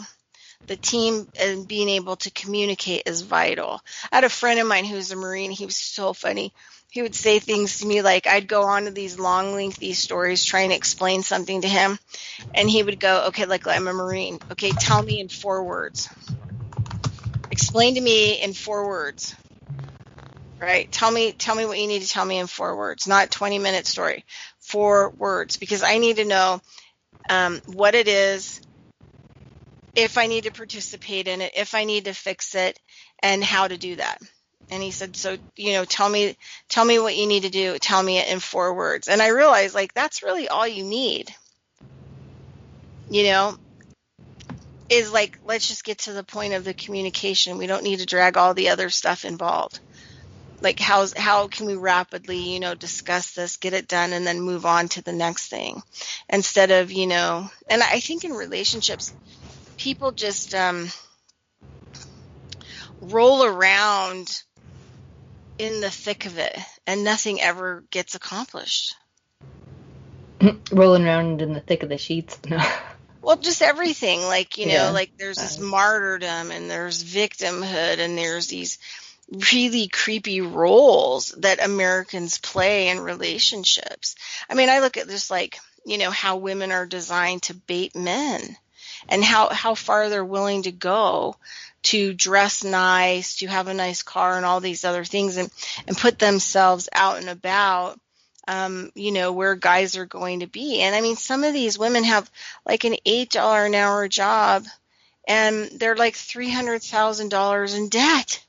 The team and being able to communicate is vital. I had a friend of mine who's a Marine. He was so funny. he would say things to me like I'd go on to these long, lengthy stories trying to explain something to him. And he would go, okay, like I'm a Marine. Okay, tell me in 4 words. Explain to me in 4 words. Right? Tell me what you need to tell me in 4 words, not 20-minute story. 4 words, because I need to know what it is, if I need to participate in it, if I need to fix it, and how to do that. And he said, so, tell me what you need to do. Tell me it in 4 words. And I realized, like, that's really all you need, is like, let's just get to the point of the communication. We don't need to drag all the other stuff involved. Like, how can we rapidly, discuss this, get it done, and then move on to the next thing, instead of, and I think in relationships, people just roll around in the thick of it, and nothing ever gets accomplished. Rolling around in the thick of the sheets. No. Well, just everything, like, like there's this martyrdom, and there's victimhood, and there's these really creepy roles that Americans play in relationships. I mean, I look at this like, how women are designed to bait men, and how far they're willing to go to dress nice, to have a nice car and all these other things, and put themselves out and about, where guys are going to be. And I mean, some of these women have like an $8 an hour job, and they're like $300,000 in debt.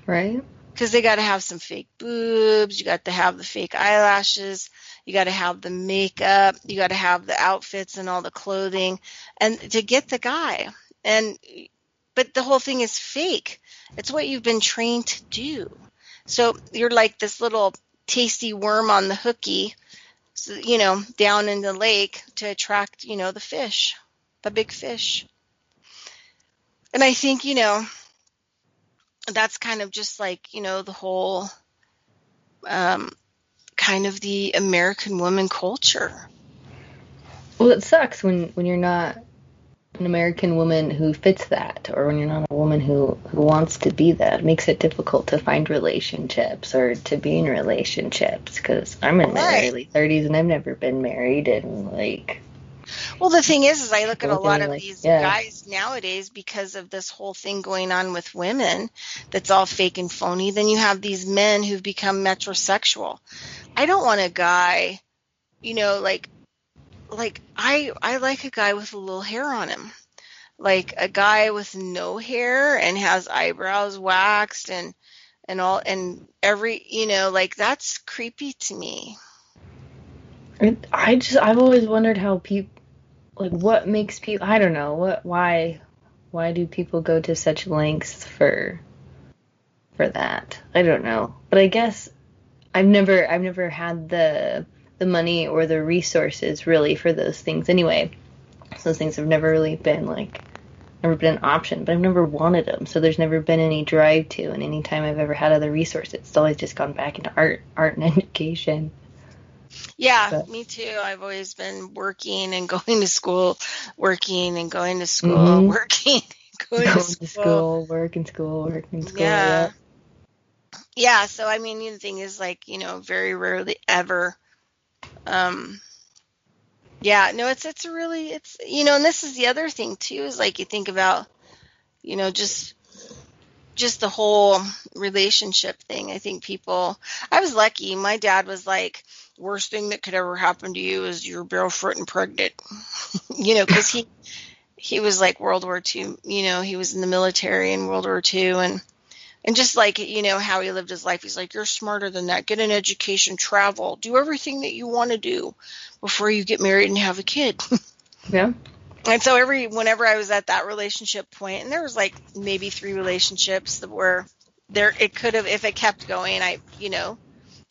Right. Because they got to have some fake boobs, you got to have the fake eyelashes, you got to have the makeup, you got to have the outfits and all the clothing, and to get the guy. But the whole thing is fake. It's what you've been trained to do. So you're like this little tasty worm on the hooky, down in the lake to attract, the fish, the big fish. And I think, that's kind of just like, the whole kind of the American woman culture. Well, it sucks when you're not an American woman who fits that, or when you're not a woman who wants to be that. It makes it difficult to find relationships or to be in relationships, because I'm in my early 30s and I've never been married, and like... Well, the thing is I look at a lot of these guys nowadays, because of this whole thing going on with women that's all fake and phony. Then you have these men who've become metrosexual. I don't want a guy, like I like a guy with a little hair on him. Like a guy with no hair and has eyebrows waxed and all, and every, like, that's creepy to me. I've always wondered how people, like, what makes people, I don't know, why do people go to such lengths for that? I don't know. But I guess I've never had the money or the resources really for those things anyway. So those things have never really been an option, but I've never wanted them. So there's never been any drive to, and any time I've ever had other resources, it's always just gone back into art and education. Yeah, but me too. I've always been working and going to school, working and going to school, working, going to school, working school. Yeah. Yeah. So, I mean, the thing is, like, very rarely ever. Yeah, no, it's and this is the other thing too, is like, you think about, just the whole relationship thing. I think I was lucky. My dad was like, worst thing that could ever happen to you is you're barefoot and pregnant, because he was like World War II, he was in the military in World War II, and just like, how he lived his life, he's like, you're smarter than that. Get an education, travel, do everything that you want to do before you get married and have a kid. Yeah. And so whenever I was at that relationship point, and there was like maybe 3 relationships that were there, it could have, if it kept going, I,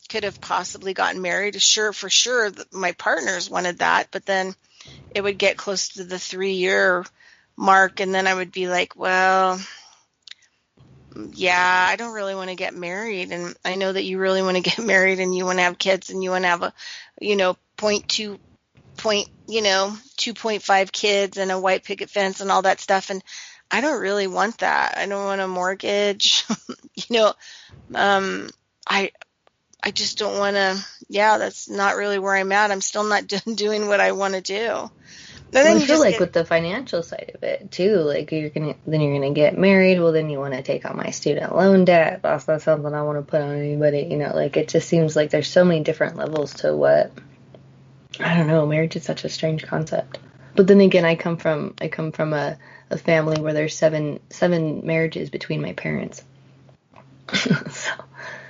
could have possibly gotten married. For sure, my partners wanted that, but then it would get close to the 3-year mark, and then I would be like, well, yeah, I don't really want to get married, and I know that you really want to get married, and you want to have kids, and you want to have a, 2.5 kids and a white picket fence and all that stuff, and I don't really want I just don't want to, that's not really where I'm at. I'm still not doing what I want to do. And then I feel like with the financial side of it too, like you're gonna get married. Well, then you want to take on my student loan debt. That's not something I want to put on anybody. You know, like it just seems like there's so many different levels to what. I don't know. Marriage is such a strange concept. But then again, I come from a family where there's seven marriages between my parents. So,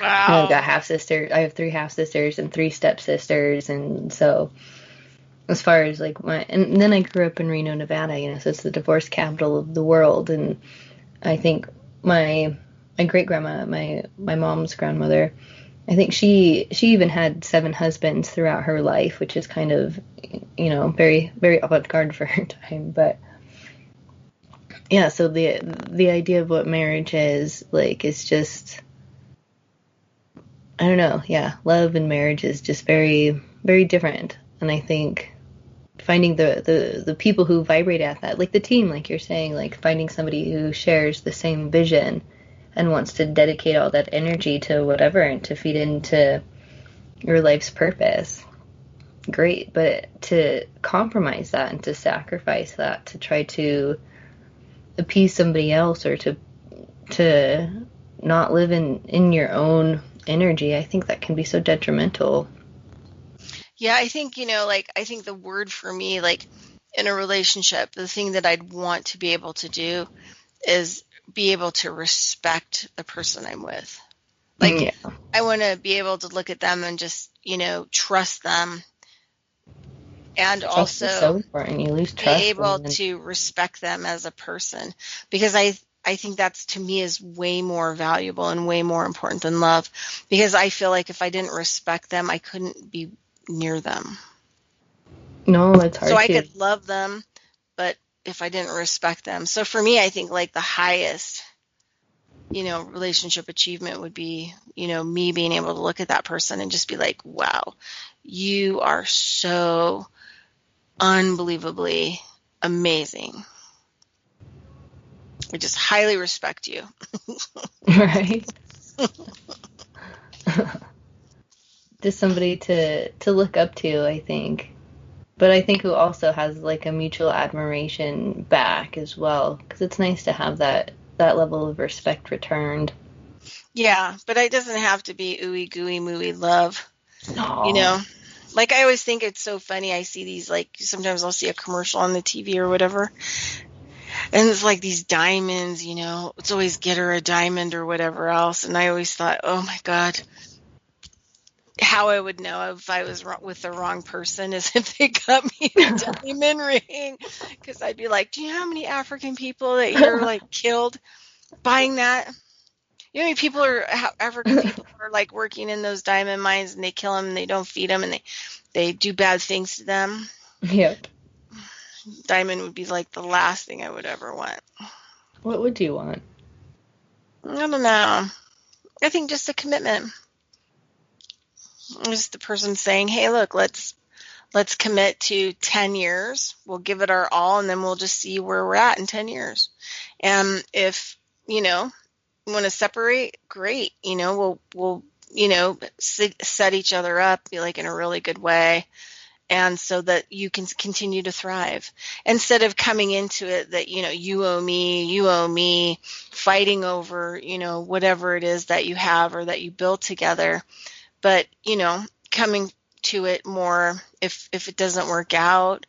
wow. and I've got half sisters. I have 3 half sisters and 3 step sisters, and so. As far as like and then I grew up in Reno, Nevada, you know, so it's the divorce capital of the world. And I think my great grandma, my mom's grandmother, I think she even had 7 husbands throughout her life, which is kind of, you know, very, very avant-garde for her time. But yeah, so the idea of what marriage is like is just, I don't know, yeah, love and marriage is just very, very different. And I think finding the people who vibrate at that, like the team, like you're saying, like finding somebody who shares the same vision and wants to dedicate all that energy to whatever and to feed into your life's purpose. Great, but to compromise that and to sacrifice that to try to appease somebody else or to not live in your own energy, I think that can be so detrimental. Yeah, I think, you know, like, I think the word for me, like, in a relationship, the thing that I'd want to be able to do is be able to respect the person I'm with. Like, Yeah. I want to be able to look at them and just, you know, trust them. And Trust also is so important. You lose be trust. able to respect them as a person. Because I think that's, to me, is way more valuable and way more important than love. Because I feel like if I didn't respect them, I couldn't be near them. No, it's hard So I to. could love them, but if I didn't respect them. So for me, I think like the highest, you know, relationship achievement would be, you know, me being able to look at that person and just be like, wow, you are so unbelievably amazing. I just highly respect you. Right. Just somebody to look up to, I think. But I think who also has like a mutual admiration back as well, because it's nice to have that level of respect returned. Yeah, but it doesn't have to be ooey gooey mooey love. No. You know, like I always think it's so funny. I see these, like, sometimes I'll see a commercial on the TV or whatever, and it's like these diamonds, you know, it's always get her a diamond or whatever else. And I always thought, oh my God, how I would know if I was with the wrong person is if they got me a diamond ring. Because I'd be like, do you know how many African people that you're like killed buying that? You know how many people African people are like working in those diamond mines and they kill them and they don't feed them and they do bad things to them? Yep. Diamond would be like the last thing I would ever want. What would you want? I don't know. I think just a commitment. Just the person saying, hey, look, let's commit to 10 years. We'll give it our all, and then we'll just see where we're at in 10 years. And if, you know, we want to separate, great. You know, we'll you know, set each other up, be like in a really good way, and so that you can continue to thrive. Instead of coming into it that, you know, you owe me, fighting over, you know, whatever it is that you have or that you build together. But, you know, coming to it more, if it doesn't work out,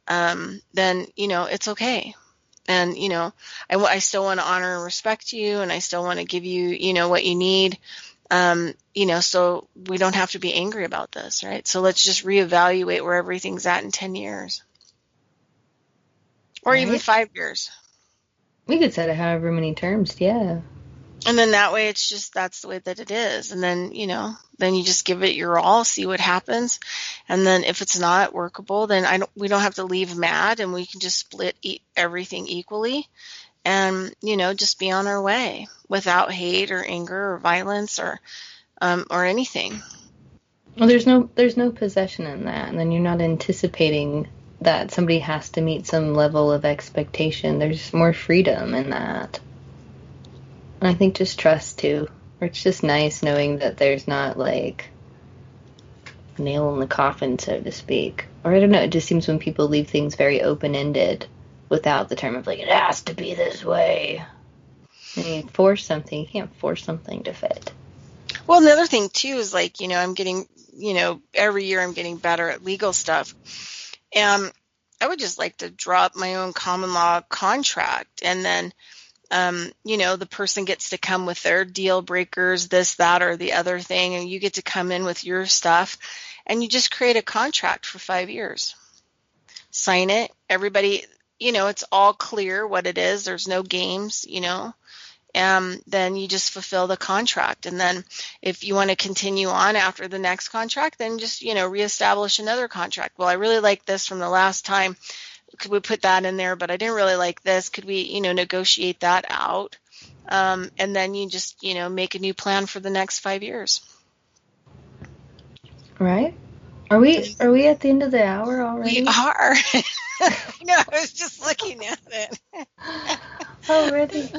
then, you know, it's okay. And, you know, I still want to honor and respect you, and I still want to give you, you know, what you need, you know, so we don't have to be angry about this, right? So let's just reevaluate where everything's at in 10 years. Or even Right. 5 years. We could set it however many terms, yeah. And then that way it's just, that's the way that it is. And then, you know, then you just give it your all, see what happens. And then if it's not workable, then we don't have to leave mad, and we can just split everything equally and, you know, just be on our way without hate or anger or violence or anything. Well, there's no possession in that, and then you're not anticipating that somebody has to meet some level of expectation. There's more freedom in that. And I think just trust too. Or it's just nice knowing that there's not, like, a nail in the coffin, so to speak. Or I don't know, it just seems when people leave things very open-ended without the term of, like, it has to be this way. And you force something, you can't force something to fit. Well, the other thing, too, is, like, I'm getting, every year I'm getting better at legal stuff. And I would just like to drop my own common law contract, and then the person gets to come with their deal breakers, this, that, or the other thing, and you get to come in with your stuff, and you just create a contract for 5 years. Sign it. Everybody, it's all clear what it is. There's no games, and then you just fulfill the contract. And then if you want to continue on after the next contract, then just, reestablish another contract. Well, I really like this from the last time. Could we put that in there? But I didn't really like this. Could we, negotiate that out? And then you just, make a new plan for the next 5 years. Right? Are we at the end of the hour already? We are. I was just looking at it. Already?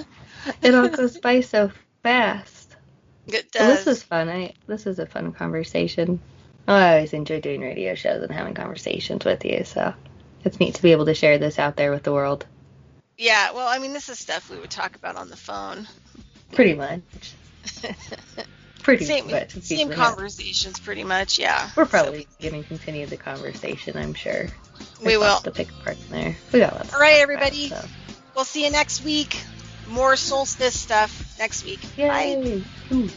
It all goes by so fast. It does. Well, this was fun. This was a fun conversation. Oh, I always enjoy doing radio shows and having conversations with you, so it's neat to be able to share this out there with the world. Yeah, well, this is stuff we would talk about on the phone. Pretty much. Same conversations, pretty much, yeah. We're probably going to continue the conversation, I'm sure. We will. To pick apart in there. We got lots. All right, everybody. So. We'll see you next week. More solstice stuff next week. Yay. Bye. Ooh.